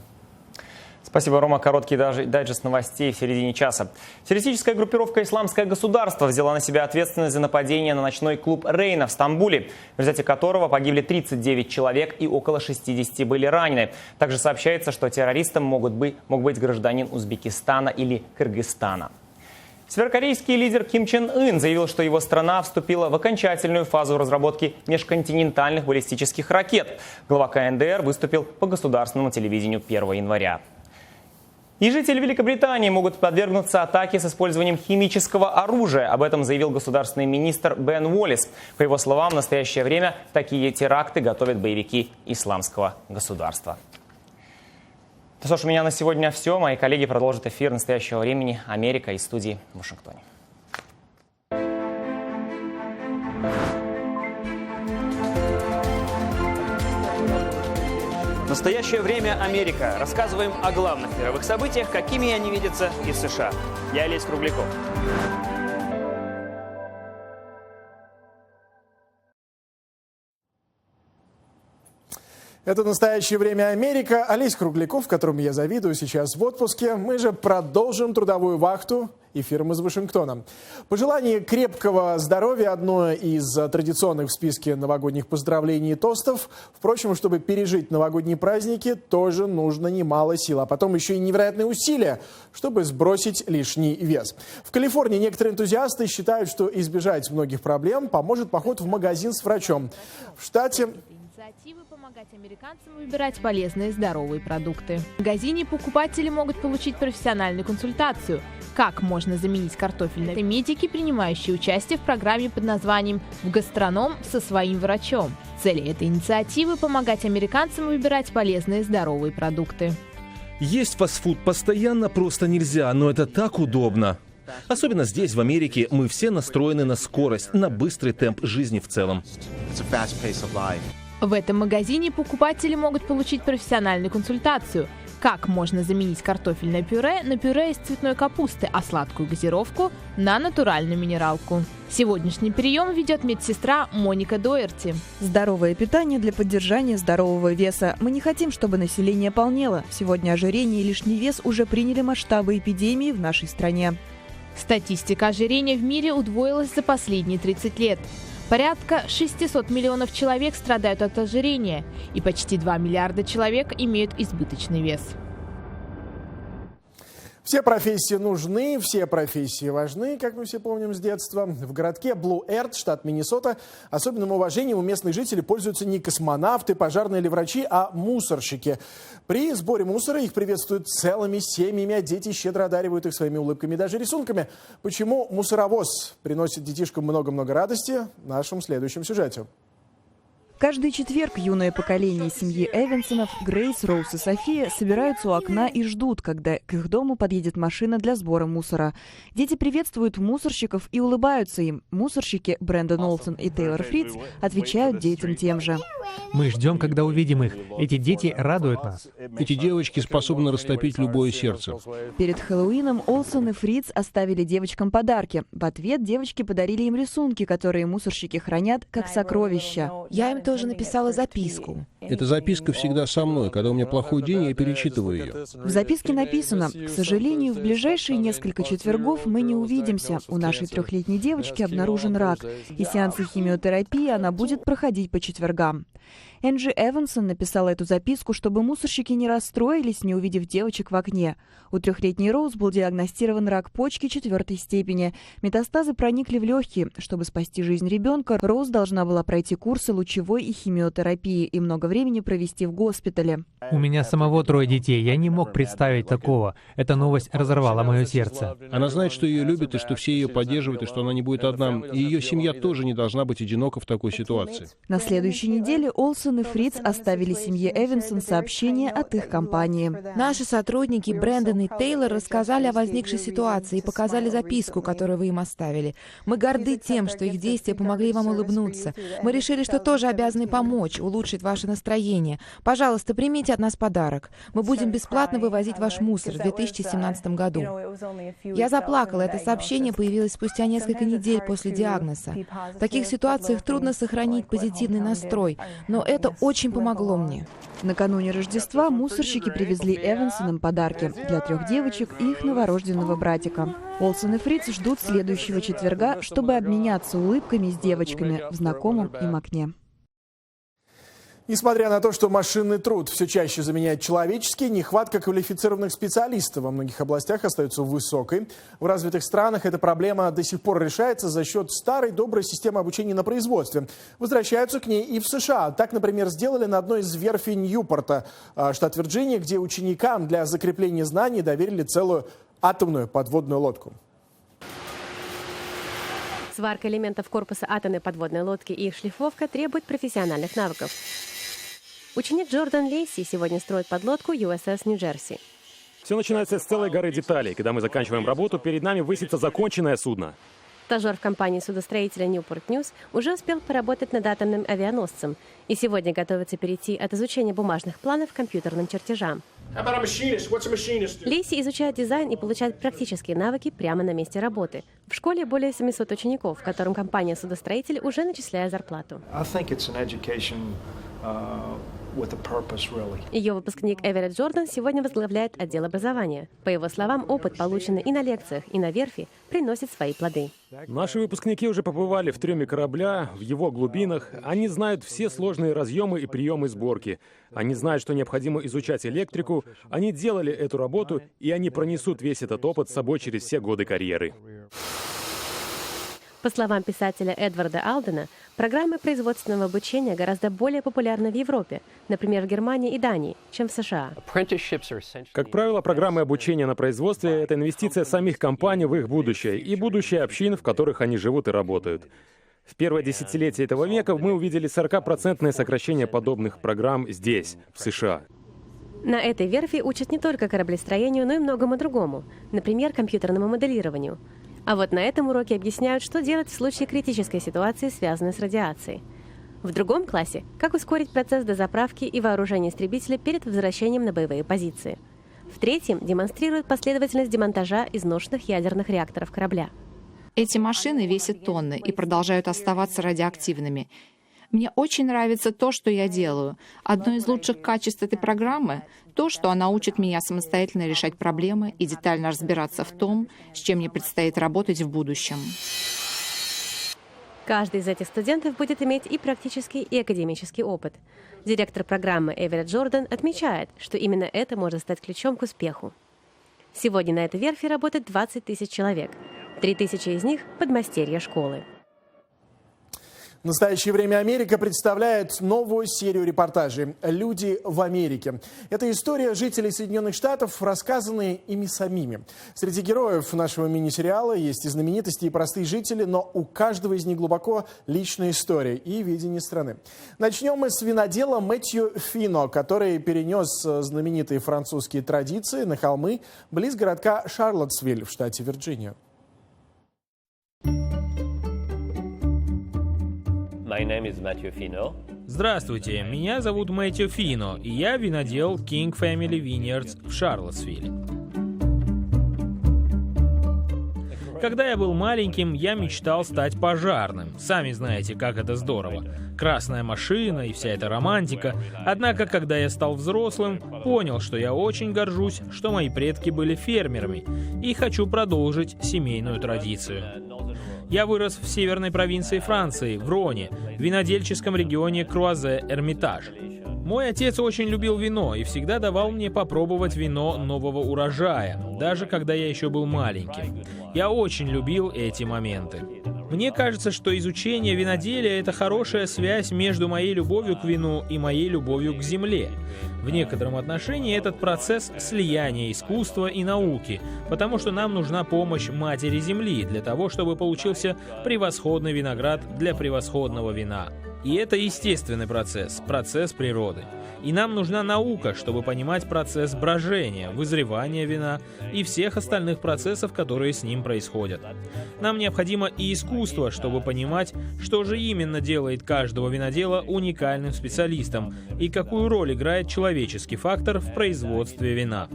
Спасибо, Рома. Короткий дайджест новостей в середине часа. Террористическая группировка «Исламское государство» взяла на себя ответственность за нападение на ночной клуб «Рейна» в Стамбуле, в результате которого погибли 39 человек и около 60 были ранены. Также сообщается, что террористом мог быть гражданин Узбекистана или Кыргызстана. Северокорейский лидер Ким Чен Ын заявил, что его страна вступила в окончательную фазу разработки межконтинентальных баллистических ракет. Глава КНДР выступил по государственному телевидению 1 января. И жители Великобритании могут подвергнуться атаке с использованием химического оружия. Об этом заявил государственный министр Бен Уоллес. По его словам, в настоящее время такие теракты готовят боевики Исламского государства. Ну что ж, у меня на сегодня все. Мои коллеги продолжат эфир настоящего времени «Америка» из студии в Вашингтоне. Настоящее время Америка. Рассказываем о главных мировых событиях, какими они видятся из США. Я Олесь Кругляков. Это «Настоящее время Америка». Олесь Кругляков, которому я завидую, сейчас в отпуске. Мы же продолжим трудовую вахту эфиром из Вашингтона. Пожелание крепкого здоровья – одно из традиционных в списке новогодних поздравлений и тостов. Впрочем, чтобы пережить новогодние праздники, тоже нужно немало сил. А потом еще и невероятные усилия, чтобы сбросить лишний вес. В Калифорнии некоторые энтузиасты считают, что избежать многих проблем поможет поход в магазин с врачом. В штате... Помогать американцам выбирать полезные и здоровые продукты. В магазине покупатели могут получить профессиональную консультацию. Как можно заменить картофель? Это медики, принимающие участие в программе под названием «В гастроном со своим врачом». Цель этой инициативы – помогать американцам выбирать полезные и здоровые продукты. Есть фастфуд постоянно просто нельзя, но это так удобно. Особенно здесь, в Америке, мы все настроены на скорость, на быстрый темп жизни в целом. В этом магазине покупатели могут получить профессиональную консультацию. Как можно заменить картофельное пюре на пюре из цветной капусты, а сладкую газировку на натуральную минералку? Сегодняшний прием ведет медсестра Моника Доерти. Здоровое питание для поддержания здорового веса. Мы не хотим, чтобы население полнело. Сегодня ожирение и лишний вес уже приняли масштабы эпидемии в нашей стране. Статистика ожирения в мире удвоилась за последние 30 лет. Порядка 600 миллионов человек страдают от ожирения, и почти 2 миллиарда человек имеют избыточный вес. Все профессии нужны, все профессии важны, как мы все помним с детства. В городке Блу-Эрт, штат Миннесота, особенным уважением у местных жителей пользуются не космонавты, пожарные или врачи, а мусорщики. При сборе мусора их приветствуют целыми семьями, а дети щедро одаривают их своими улыбками и даже рисунками. Почему мусоровоз приносит детишкам много-много радости, в нашем следующем сюжете. Каждый четверг юное поколение семьи Эвансонов, Грейс, Роуз и София, собираются у окна и ждут, когда к их дому подъедет машина для сбора мусора. Дети приветствуют мусорщиков и улыбаются им. Мусорщики Брэндон Олсон и Тейлор Фриц отвечают детям тем же. Мы ждем, когда увидим их. Эти дети радуют нас. Эти девочки способны растопить любое сердце. Перед Хэллоуином Олсон и Фриц оставили девочкам подарки. В ответ девочки подарили им рисунки, которые мусорщики хранят как сокровища. Я им тоже написала записку. Эта записка всегда со мной. Когда у меня плохой день, я перечитываю ее. В записке написано: «К сожалению, в ближайшие несколько четвергов мы не увидимся. У нашей 3-летней девочки обнаружен рак, и сеансы химиотерапии она будет проходить по четвергам». Энджи Эвансон написала эту записку, чтобы мусорщики не расстроились, не увидев девочек в окне. У 3-летней Роуз был диагностирован рак почки 4-й степени. Метастазы проникли в легкие. Чтобы спасти жизнь ребенка, Роуз должна была пройти курсы лучевой и химиотерапии и много времени провести в госпитале. У меня самого 3 детей. Я не мог представить такого. Эта новость разорвала мое сердце. Она знает, что ее любят, и что все ее поддерживают, и что она не будет одна. И ее семья тоже не должна быть одинока в такой ситуации. На следующей неделе Олсон и Фриц оставили семье Эвансон сообщение от их компании. Наши сотрудники Брэндон и Тейлор рассказали о возникшей ситуации и показали записку, которую вы им оставили. Мы горды тем, что их действия помогли вам улыбнуться. Мы решили, что тоже обязаны помочь, улучшить ваше настроение. Пожалуйста, примите от нас подарок. Мы будем бесплатно вывозить ваш мусор в 2017 году. Я заплакала. Это сообщение появилось спустя несколько недель после диагноза. В таких ситуациях трудно сохранить позитивный настрой, но это очень помогло мне. Накануне Рождества мусорщики привезли Эвансонам подарки для 3 девочек и их новорожденного братика. Олсон и Фриц ждут следующего четверга, чтобы обменяться улыбками с девочками в знакомом им окне. Несмотря на то, что машинный труд все чаще заменяет человеческий, нехватка квалифицированных специалистов во многих областях остается высокой. В развитых странах эта проблема до сих пор решается за счет старой доброй системы обучения на производстве. Возвращаются к ней и в США. Так, например, сделали на одной из верфей Ньюпорта, штат Вирджиния, где ученикам для закрепления знаний доверили целую атомную подводную лодку. Сварка элементов корпуса атомной подводной лодки и их шлифовка требуют профессиональных навыков. Ученик Джордан Лейси сегодня строит подлодку USS Нью-Джерси. Все начинается с целой горы деталей. Когда мы заканчиваем работу, перед нами высится законченное судно. Стажер в компании судостроителя Newport News уже успел поработать над атомным авианосцем и сегодня готовится перейти от изучения бумажных планов к компьютерным чертежам. Лейси изучает дизайн и получает практические навыки прямо на месте работы. В школе более 700 учеников, которым компания судостроитель уже начисляет зарплату. Ее выпускник Эверетт Джордан сегодня возглавляет отдел образования. По его словам, опыт, полученный и на лекциях, и на верфи, приносит свои плоды. Наши выпускники уже побывали в трюме корабля, в его глубинах. Они знают все сложные разъемы и приемы сборки. Они знают, что необходимо изучать электрику. Они делали эту работу, и они пронесут весь этот опыт с собой через все годы карьеры. По словам писателя Эдварда Алдена, программы производственного обучения гораздо более популярны в Европе, например, в Германии и Дании, чем в США. Как правило, программы обучения на производстве — это инвестиция самих компаний в их будущее и будущее общин, в которых они живут и работают. В первое десятилетие этого века мы увидели 40% сокращение подобных программ здесь, в США. На этой верфи учат не только кораблестроению, но и многому другому, например, компьютерному моделированию. А вот на этом уроке объясняют, что делать в случае критической ситуации, связанной с радиацией. В другом классе — как ускорить процесс дозаправки и вооружения истребителя перед возвращением на боевые позиции. В-третьем, демонстрирует последовательность демонтажа изношенных ядерных реакторов корабля. Эти машины весят тонны и продолжают оставаться радиоактивными. Мне очень нравится то, что я делаю. Одно из лучших качеств этой программы — то, что она учит меня самостоятельно решать проблемы и детально разбираться в том, с чем мне предстоит работать в будущем. Каждый из этих студентов будет иметь и практический, и академический опыт. Директор программы Эверетт Джордан отмечает, что именно это может стать ключом к успеху. Сегодня на этой верфи работает 20 тысяч человек. 3 тысячи из них – подмастерья школы. В настоящее время Америка представляет новую серию репортажей «Люди в Америке». Это история жителей Соединенных Штатов, рассказанные ими самими. Среди героев нашего мини-сериала есть и знаменитости, и простые жители, но у каждого из них глубоко личная история и видение страны. Начнем мы с винодела Мэтью Фино, который перенес знаменитые французские традиции на холмы близ городка Шарлоттсвилл в штате Вирджиния. Здравствуйте, меня зовут Мэтью Фино, и я винодел King Family Vineyards в Шарлоттсвилле. Когда я был маленьким, я мечтал стать пожарным. Сами знаете, как это здорово. Красная машина и вся эта романтика. Однако, когда я стал взрослым, понял, что я очень горжусь, что мои предки были фермерами, и хочу продолжить семейную традицию. Я вырос в северной провинции Франции, в Роне, в винодельческом регионе Круазе-Эрмитаж. Мой отец очень любил вино и всегда давал мне попробовать вино нового урожая, даже когда я еще был маленьким. Я очень любил эти моменты. Мне кажется, что изучение виноделия – это хорошая связь между моей любовью к вину и моей любовью к земле. В некотором отношении этот процесс слияния искусства и науки, потому что нам нужна помощь матери земли для того, чтобы получился превосходный виноград для превосходного вина. И это естественный процесс, процесс природы. И нам нужна наука, чтобы понимать процесс брожения, вызревания вина и всех остальных процессов, которые с ним происходят. Нам необходимо и искусство, чтобы понимать, что же именно делает каждого винодела уникальным специалистом и какую роль играет человеческий фактор в производстве вина.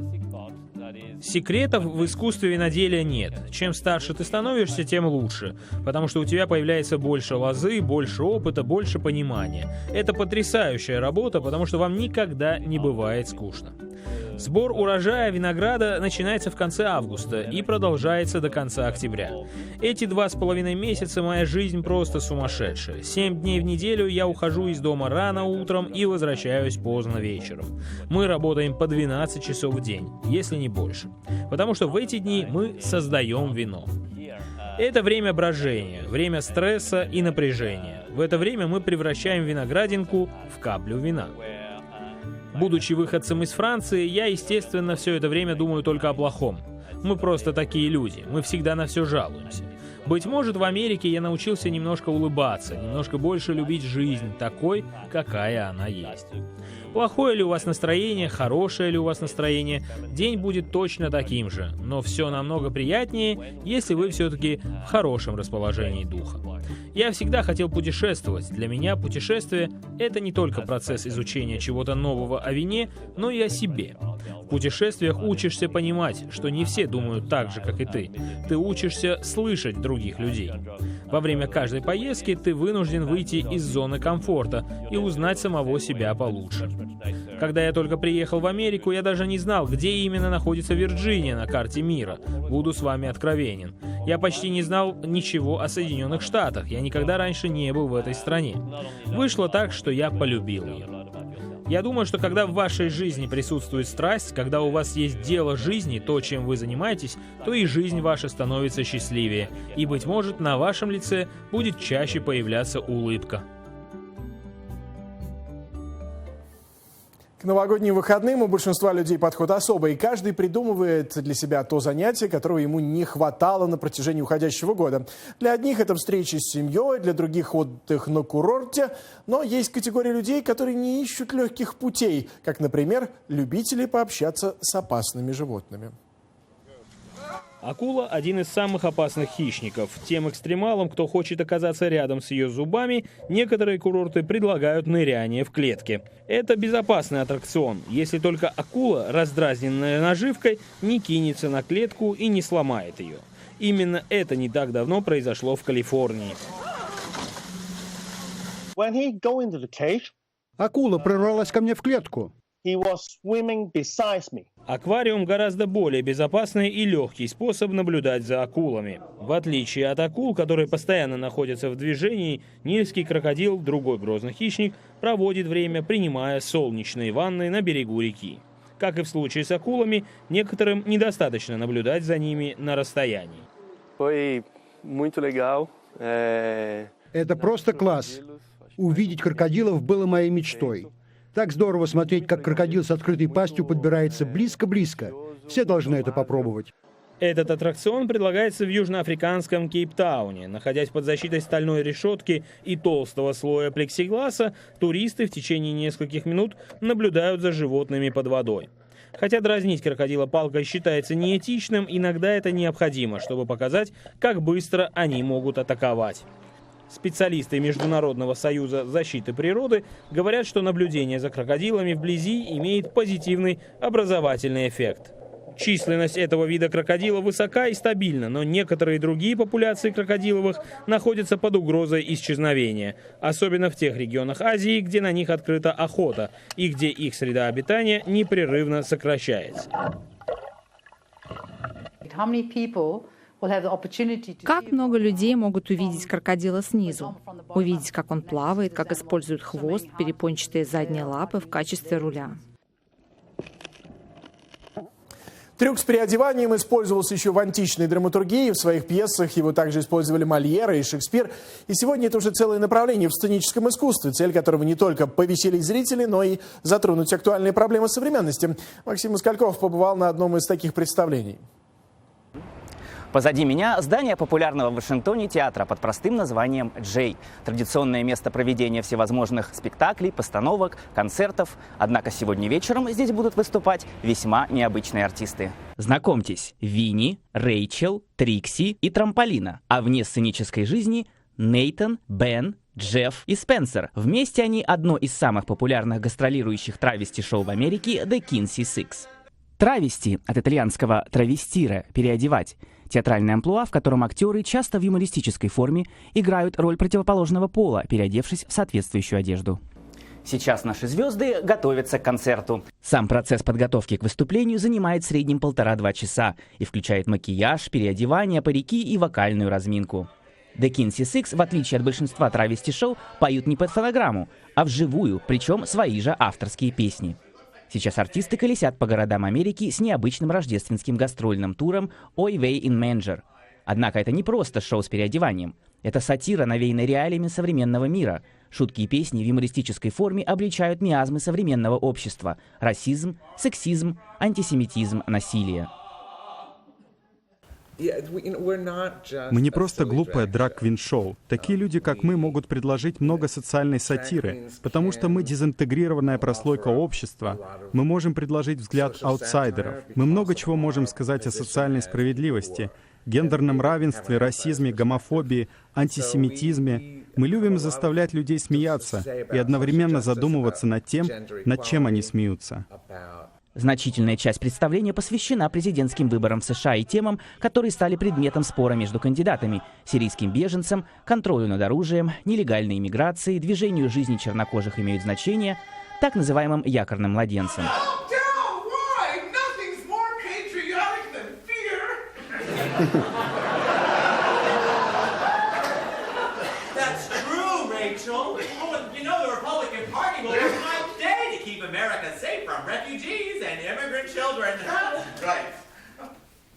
Секретов в искусстве виноделия нет. Чем старше ты становишься, тем лучше, потому что у тебя появляется больше лозы, больше опыта, больше понимания. Это потрясающая работа, потому что вам никогда не бывает скучно. Сбор урожая винограда начинается в конце августа и продолжается до конца октября. Эти 2,5 месяца моя жизнь просто сумасшедшая. 7 дней в неделю я ухожу из дома рано утром и возвращаюсь поздно вечером. Мы работаем по 12 часов в день, если не больше. Потому что в эти дни мы создаем вино. Это время брожения, время стресса и напряжения. В это время мы превращаем виноградинку в каплю вина. Будучи выходцем из Франции, я, естественно, все это время думаю только о плохом. Мы просто такие люди, мы всегда на все жалуемся. Быть может, в Америке я научился немножко улыбаться, немножко больше любить жизнь такой, какая она есть. Плохое ли у вас настроение, хорошее ли у вас настроение, день будет точно таким же, но все намного приятнее, если вы все-таки в хорошем расположении духа. Я всегда хотел путешествовать. Для меня путешествие – это не только процесс изучения чего-то нового о вине, но и о себе. В путешествиях учишься понимать, что не все думают так же, как и ты. Ты учишься слышать других людей. Во время каждой поездки ты вынужден выйти из зоны комфорта и узнать самого себя получше. Когда я только приехал в Америку, я даже не знал, где именно находится Вирджиния на карте мира. Буду с вами откровенен. Я почти не знал ничего о Соединенных Штатах. Я никогда раньше не был в этой стране. Вышло так, что я полюбил ее. Я думаю, что когда в вашей жизни присутствует страсть, когда у вас есть дело жизни, то, чем вы занимаетесь, то и жизнь ваша становится счастливее. И, быть может, на вашем лице будет чаще появляться улыбка. К новогодним выходным у большинства людей подход особый, и каждый придумывает для себя то занятие, которого ему не хватало на протяжении уходящего года. Для одних это встречи с семьей, для других отдых на курорте, но есть категория людей, которые не ищут легких путей, как, например, любители пообщаться с опасными животными. Акула – один из самых опасных хищников. Тем экстремалам, кто хочет оказаться рядом с ее зубами, некоторые курорты предлагают ныряние в клетке. Это безопасный аттракцион, если только акула, раздразненная наживкой, не кинется на клетку и не сломает ее. Именно это не так давно произошло в Калифорнии. Акула прорвалась ко мне в клетку. Аквариум гораздо более безопасный и легкий способ наблюдать за акулами. В отличие от акул, которые постоянно находятся в движении, нильский крокодил, другой грозный хищник, проводит время, принимая солнечные ванны на берегу реки. Как и в случае с акулами, некоторым недостаточно наблюдать за ними на расстоянии. Это просто класс. Увидеть крокодилов было моей мечтой. Так здорово смотреть, как крокодил с открытой пастью подбирается близко-близко. Все должны это попробовать. Этот аттракцион предлагается в южноафриканском Кейптауне. Находясь под защитой стальной решетки и толстого слоя плексигласа, туристы в течение нескольких минут наблюдают за животными под водой. Хотя дразнить крокодила палкой считается неэтичным, иногда это необходимо, чтобы показать, как быстро они могут атаковать. Специалисты Международного союза защиты природы говорят, что наблюдение за крокодилами вблизи имеет позитивный образовательный эффект. Численность этого вида крокодила высока и стабильна, но некоторые другие популяции крокодиловых находятся под угрозой исчезновения, особенно в тех регионах Азии, где на них открыта охота и где их среда обитания непрерывно сокращается. Как много людей могут увидеть крокодила снизу? Увидеть, как он плавает, как использует хвост, перепончатые задние лапы в качестве руля. Трюк с переодеванием использовался еще в античной драматургии. В своих пьесах его также использовали Мольер и Шекспир. И сегодня это уже целое направление в сценическом искусстве, цель которого не только повеселить зрителей, но и затронуть актуальные проблемы современности. Максим Москальков побывал на одном из таких представлений. Позади меня здание популярного в Вашингтоне театра под простым названием «Джей». Традиционное место проведения всевозможных спектаклей, постановок, концертов. Однако сегодня вечером здесь будут выступать весьма необычные артисты. Знакомьтесь, Винни, Рэйчел, Трикси и Трамполина. А вне сценической жизни Нейтан, Бен, Джефф и Спенсер. Вместе они одно из самых популярных гастролирующих травести-шоу в Америке «The Kinsey Six». Травести, от итальянского «травестире» – «переодевать». Театральное амплуа, в котором актеры часто в юмористической форме играют роль противоположного пола, переодевшись в соответствующую одежду. Сейчас наши звезды готовятся к концерту. Сам процесс подготовки к выступлению занимает в среднем 1,5-2 часа и включает макияж, переодевание, парики и вокальную разминку. The Kinsey Six, в отличие от большинства травести-шоу, поют не под фонограмму, а вживую, причем свои же авторские песни. Сейчас артисты колесят по городам Америки с необычным рождественским гастрольным туром «Away in Manger». Однако это не просто шоу с переодеванием. Это сатира, навеянная реалиями современного мира. Шутки и песни в юмористической форме обличают миазмы современного общества – расизм, сексизм, антисемитизм, насилие. Мы не просто глупое драг-квин-шоу. Такие люди, как мы, могут предложить много социальной сатиры, потому что мы дезинтегрированная прослойка общества. Мы можем предложить взгляд аутсайдеров. Мы много чего можем сказать о социальной справедливости, гендерном равенстве, расизме, гомофобии, антисемитизме. Мы любим заставлять людей смеяться и одновременно задумываться над тем, над чем они смеются. Значительная часть представления посвящена президентским выборам в США и темам, которые стали предметом спора между кандидатами – сирийским беженцам, контролю над оружием, нелегальной иммиграции, движению жизни чернокожих имеют значение, так называемым якорным младенцам. Right.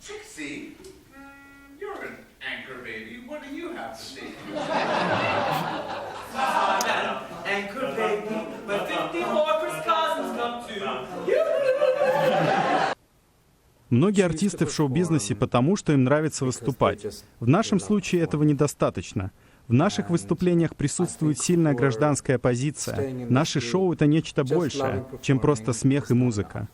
Trixie, you're an anchor baby. What do you have to say? Anchor baby, but 54 Chris Cousins come too. Многие артисты в шоу-бизнесе потому, что им нравится выступать. В нашем случае этого недостаточно. В наших выступлениях присутствует сильная гражданская позиция. Наши шоу — это нечто большее, чем просто смех и музыка.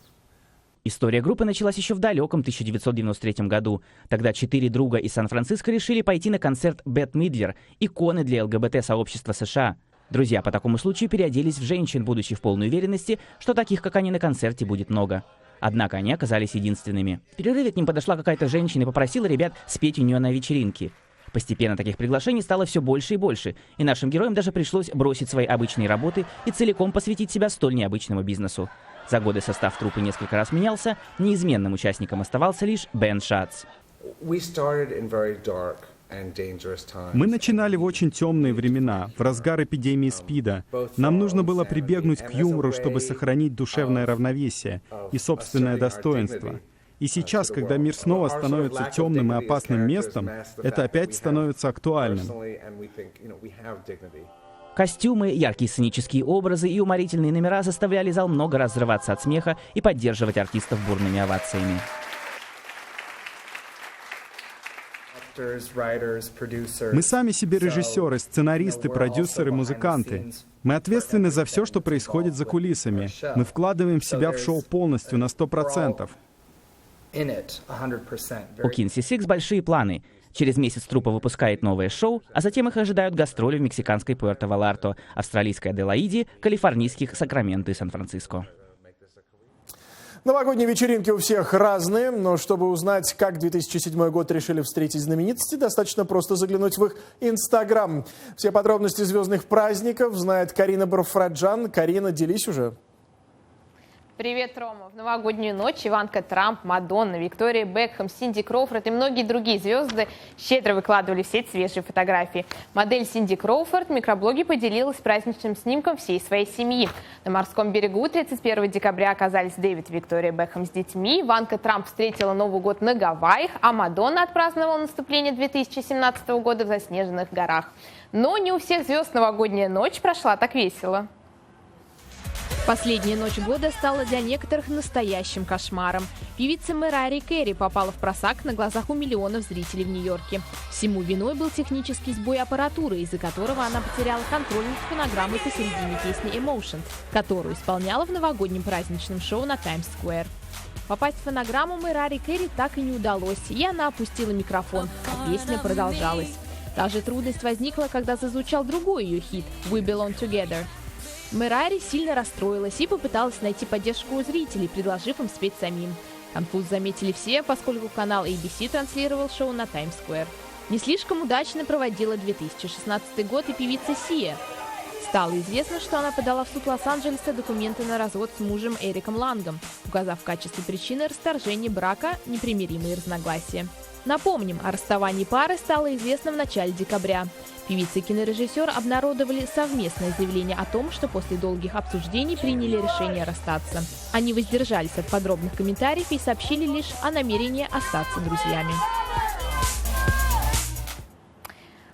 История группы началась еще в далеком 1993 году. Тогда 4 друга из Сан-Франциско решили пойти на концерт Бетт Мидлер, иконы для ЛГБТ-сообщества США. Друзья по такому случаю переоделись в женщин, будучи в полной уверенности, что таких, как они, на концерте будет много. Однако они оказались единственными. В перерыве к ним подошла какая-то женщина и попросила ребят спеть у нее на вечеринке. Постепенно таких приглашений стало все больше и больше, и нашим героям даже пришлось бросить свои обычные работы и целиком посвятить себя столь необычному бизнесу. За годы состав труппы несколько раз менялся, неизменным участником оставался лишь Бен Шатц. Мы начинали в очень темные времена, в разгар эпидемии СПИДа. Нам нужно было прибегнуть к юмору, чтобы сохранить душевное равновесие и собственное достоинство. И сейчас, когда мир снова становится темным и опасным местом, это опять становится актуальным. Костюмы, яркие сценические образы и уморительные номера заставляли зал много раз взрываться от смеха и поддерживать артистов бурными овациями. Мы сами себе режиссеры, сценаристы, продюсеры, музыканты. Мы ответственны за все, что происходит за кулисами. Мы вкладываем себя в шоу полностью, на 100%. У Кинси Сикс большие планы. Через месяц труппа выпускает новое шоу, а затем их ожидают гастроли в мексиканской Пуэрто-Валарто, австралийской Аделаиде, калифорнийских Сакраменто и Сан-Франциско. Новогодние вечеринки у всех разные, но чтобы узнать, как 2007 год решили встретить знаменитости, достаточно просто заглянуть в их Инстаграм. Все подробности звездных праздников знает Карина Барфраджан. Карина, делись уже. Привет, Рома. В новогоднюю ночь Иванка Трамп, Мадонна, Виктория Бекхэм, Синди Кроуфорд и многие другие звезды щедро выкладывали в сеть свежие фотографии. Модель Синди Кроуфорд в микроблоге поделилась праздничным снимком всей своей семьи. На морском берегу 31 декабря оказались Дэвид и Виктория Бекхэм с детьми. Иванка Трамп встретила Новый год на Гавайях, а Мадонна отпраздновала наступление 2017 года в заснеженных горах. Но не у всех звезд новогодняя ночь прошла так весело. Последняя ночь года стала для некоторых настоящим кошмаром. Певица Мэрайя Кэри попала в просак на глазах у миллионов зрителей в Нью-Йорке. Всему виной был технический сбой аппаратуры, из-за которого она потеряла контроль над фонограммой посередине песни «Emotions», которую исполняла в новогоднем праздничном шоу на Таймс-сквер. Попасть в фонограмму Мэрайе Кэри так и не удалось, и она опустила микрофон, а песня продолжалась. Та же трудность возникла, когда зазвучал другой ее хит «We Belong Together». Мэрайя сильно расстроилась и попыталась найти поддержку у зрителей, предложив им спеть самим. Конфуз заметили все, поскольку канал ABC транслировал шоу на Таймс-сквер. Не слишком удачно проводила 2016 год и певица Сия. Стало известно, что она подала в суд Лос-Анджелеса документы на развод с мужем Эриком Лангом, указав в качестве причины расторжения брака непримиримые разногласия. Напомним, о расставании пары стало известно в начале декабря. Певица и кинорежиссер обнародовали совместное заявление о том, что после долгих обсуждений приняли решение расстаться. Они воздержались от подробных комментариев и сообщили лишь о намерении остаться друзьями.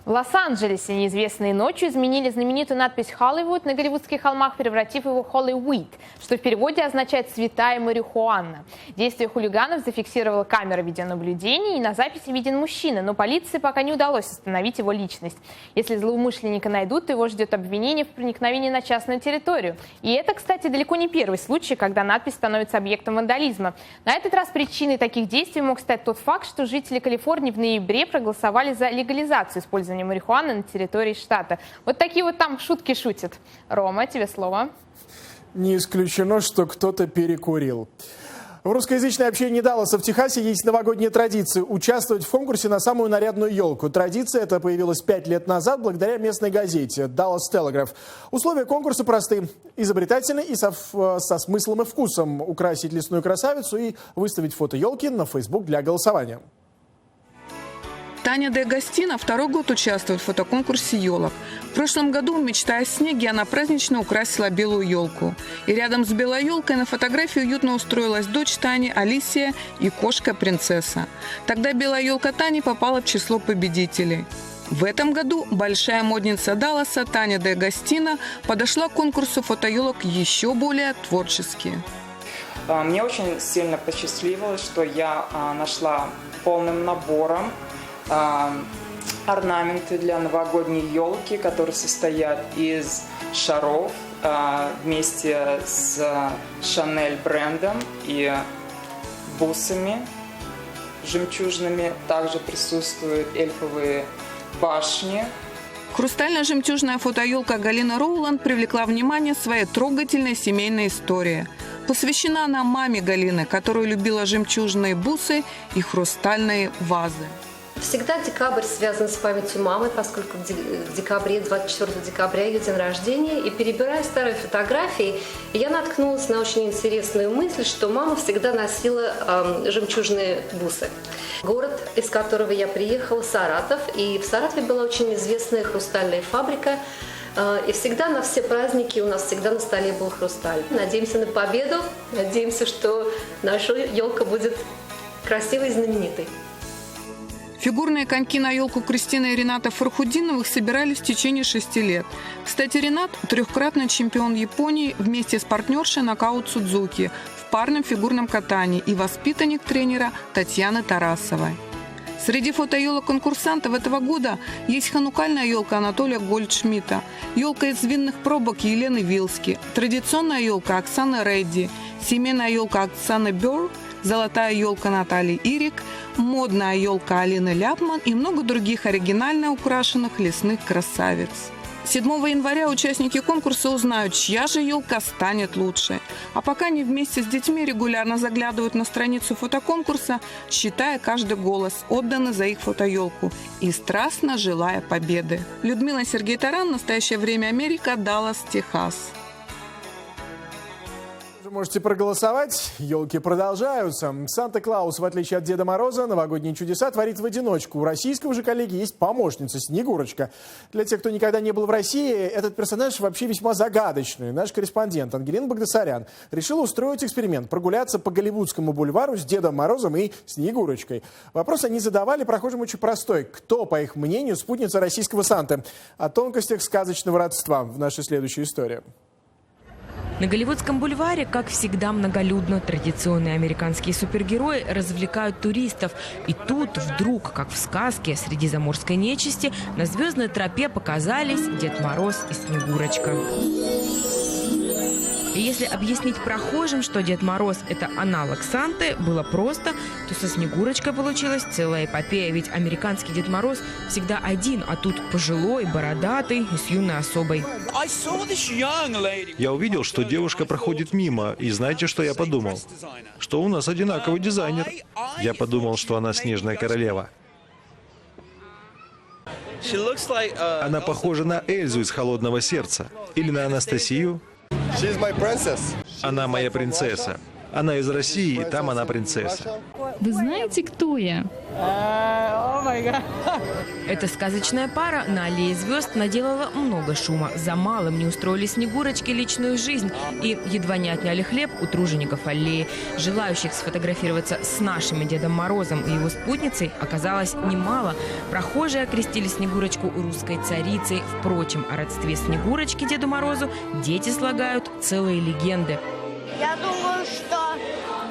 В Лос-Анджелесе неизвестные ночью изменили знаменитую надпись «Холливуд» на голливудских холмах, превратив его в «Холливуид», что в переводе означает «святая марихуана». Действие хулиганов зафиксировала камера видеонаблюдения, и на записи виден мужчина, но полиции пока не удалось установить его личность. Если злоумышленника найдут, то его ждет обвинение в проникновении на частную территорию. И это, кстати, далеко не первый случай, когда надпись становится объектом вандализма. На этот раз причиной таких действий мог стать тот факт, что жители Калифорнии в ноябре проголосовали за легализацию использования марихуаны на территории штата. Вот такие вот там шутки шутят. Рома, тебе слово. Не исключено, что кто-то перекурил. В русскоязычной общине Далласа в Техасе есть новогодняя традиция – участвовать в конкурсе на самую нарядную елку. Традиция эта появилась 5 лет назад благодаря местной газете «Dallas Telegraph». Условия конкурса просты. Изобретательны и со смыслом и вкусом. Украсить лесную красавицу и выставить фото елки на Facebook для голосования. Таня Де Агостино второй год участвует в фотоконкурсе елок. В прошлом году, мечтая о снеге, она празднично украсила белую елку. И рядом с белой елкой на фотографии уютно устроилась дочь Тани, Алисия, и кошка-принцесса. Тогда белая елка Тани попала в число победителей. В этом году большая модница Далласа Таня Де Агостино подошла к конкурсу фотоелок еще более творчески. Мне очень сильно посчастливилось, что я нашла полным набором орнаменты для новогодней елки, которые состоят из шаров вместе с Chanel брендом и бусами жемчужными. Также присутствуют эльфовые башни. Хрустально-жемчужная фотоелка Галины Роуланд привлекла внимание своей трогательной семейной историей. Посвящена она маме Галины, которая любила жемчужные бусы и хрустальные вазы. Всегда декабрь связан с памятью мамы, поскольку в декабре, 24 декабря, ее день рождения. И перебирая старые фотографии, я наткнулась на очень интересную мысль, что мама всегда носила жемчужные бусы. Город, из которого я приехала, Саратов. И в Саратове была очень известная хрустальная фабрика. И всегда на все праздники у нас всегда на столе был хрусталь. Надеемся на победу, надеемся, что наша елка будет красивой и знаменитой. Фигурные коньки на елку Кристины и Рената Фархудиновых собирались в течение 6 лет. Кстати, Ренат – трехкратный чемпион Японии вместе с партнершей Накао Судзуки в парном фигурном катании и воспитанник тренера Татьяны Тарасовой. Среди фотоелок конкурсантов этого года есть ханукальная елка Анатолия Гольдшмидта, елка из винных пробок Елены Вилски, традиционная елка Оксаны Редди, семейная елка Оксаны Бёрр, золотая елка Натальи Ирик, модная елка Алины Ляпман и много других оригинально украшенных лесных красавиц. 7 января участники конкурса узнают, чья же елка станет лучшей. А пока они вместе с детьми регулярно заглядывают на страницу фотоконкурса, считая каждый голос, отданный за их фотоелку, и страстно желая победы. Людмила Сергей Таран, «Настоящее время Америка», Даллас, Техас. Можете проголосовать. Елки продолжаются. Санта-Клаус, в отличие от Деда Мороза, новогодние чудеса творит в одиночку. У российского же коллеги есть помощница Снегурочка. Для тех, кто никогда не был в России, этот персонаж вообще весьма загадочный. Наш корреспондент Ангелина Багдасарян решила устроить эксперимент, прогуляться по Голливудскому бульвару с Дедом Морозом и Снегурочкой. Вопрос они задавали прохожим очень простой. Кто, по их мнению, спутница российского Санты? О тонкостях сказочного родства в нашей следующей истории. На Голливудском бульваре, как всегда, многолюдно. Традиционные американские супергерои развлекают туристов. И тут вдруг, как в сказке, среди заморской нечисти на звездной тропе показались Дед Мороз и Снегурочка. И если объяснить прохожим, что Дед Мороз – это аналог Санты, было просто, то со Снегурочкой получилась целая эпопея. Ведь американский Дед Мороз всегда один, а тут пожилой, бородатый и с юной особой. Я увидел, что девушка проходит мимо, и знаете, что я подумал? Что у нас одинаковый дизайнер. Я подумал, что она снежная королева. Она похожа на Эльзу из «Холодного сердца» или на Анастасию. Она моя принцесса. Она из России, и там она принцесса. Вы знаете, кто я? Эта сказочная пара на аллее звезд наделала много шума. За малым не устроили Снегурочке личную жизнь и едва не отняли хлеб у тружеников аллеи. Желающих сфотографироваться с нашим Дедом Морозом и его спутницей оказалось немало. Прохожие окрестили Снегурочку русской царицей. Впрочем, о родстве Снегурочки Деду Морозу дети слагают целые легенды. Я думаю, что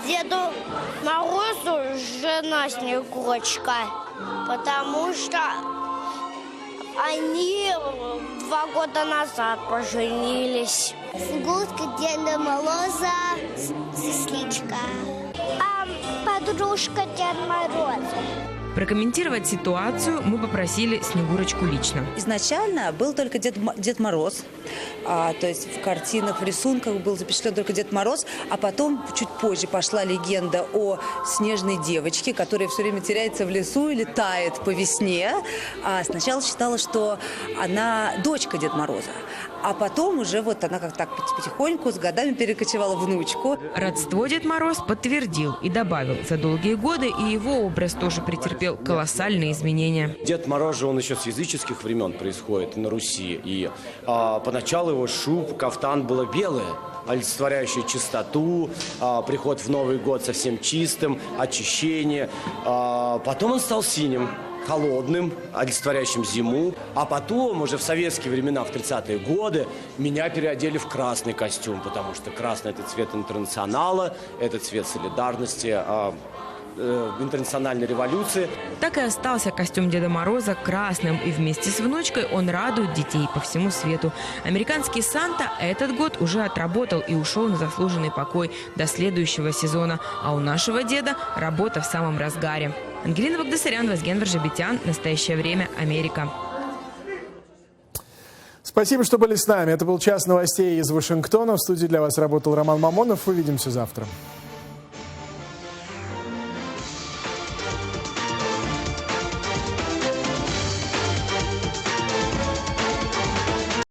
Деду Морозу жена Снегурочка, потому что они 2 года назад поженились. Снегурочка Деда Мороза, сестричка, а подружка Деда Мороза. Прокомментировать ситуацию мы попросили Снегурочку лично. Изначально был только Дед Мороз. То есть в картинах, в рисунках был запечатлен только Дед Мороз. А потом, чуть позже, пошла легенда о снежной девочке, которая все время теряется в лесу или тает по весне. Сначала считала, что она дочка Деда Мороза. А потом уже вот она как так потихоньку с годами перекочевала в внучку. Родство Дед Мороз подтвердил и добавил. За долгие годы и его образ тоже претерпел колоссальные изменения. Дед Мороз же, он еще с языческих времен происходит на Руси. И поначалу его шуб, кафтан было белое, олицетворяющее чистоту, приход в Новый год совсем чистым, очищение. Потом он стал синим, холодным, олицетворяющим зиму. А потом, уже в советские времена, в 30-е годы, меня переодели в красный костюм, потому что красный – это цвет интернационала, это цвет солидарности. интернациональной революции. Так и остался костюм Деда Мороза красным, и вместе с внучкой он радует детей по всему свету. Американский Санта этот год уже отработал и ушел на заслуженный покой до следующего сезона. А у нашего деда работа в самом разгаре. Ангелина Багдасарян, Вазген Варжабитян. Настоящее время. Америка. Спасибо, что были с нами. Это был час новостей из Вашингтона. В студии для вас работал Роман Мамонов. Увидимся завтра.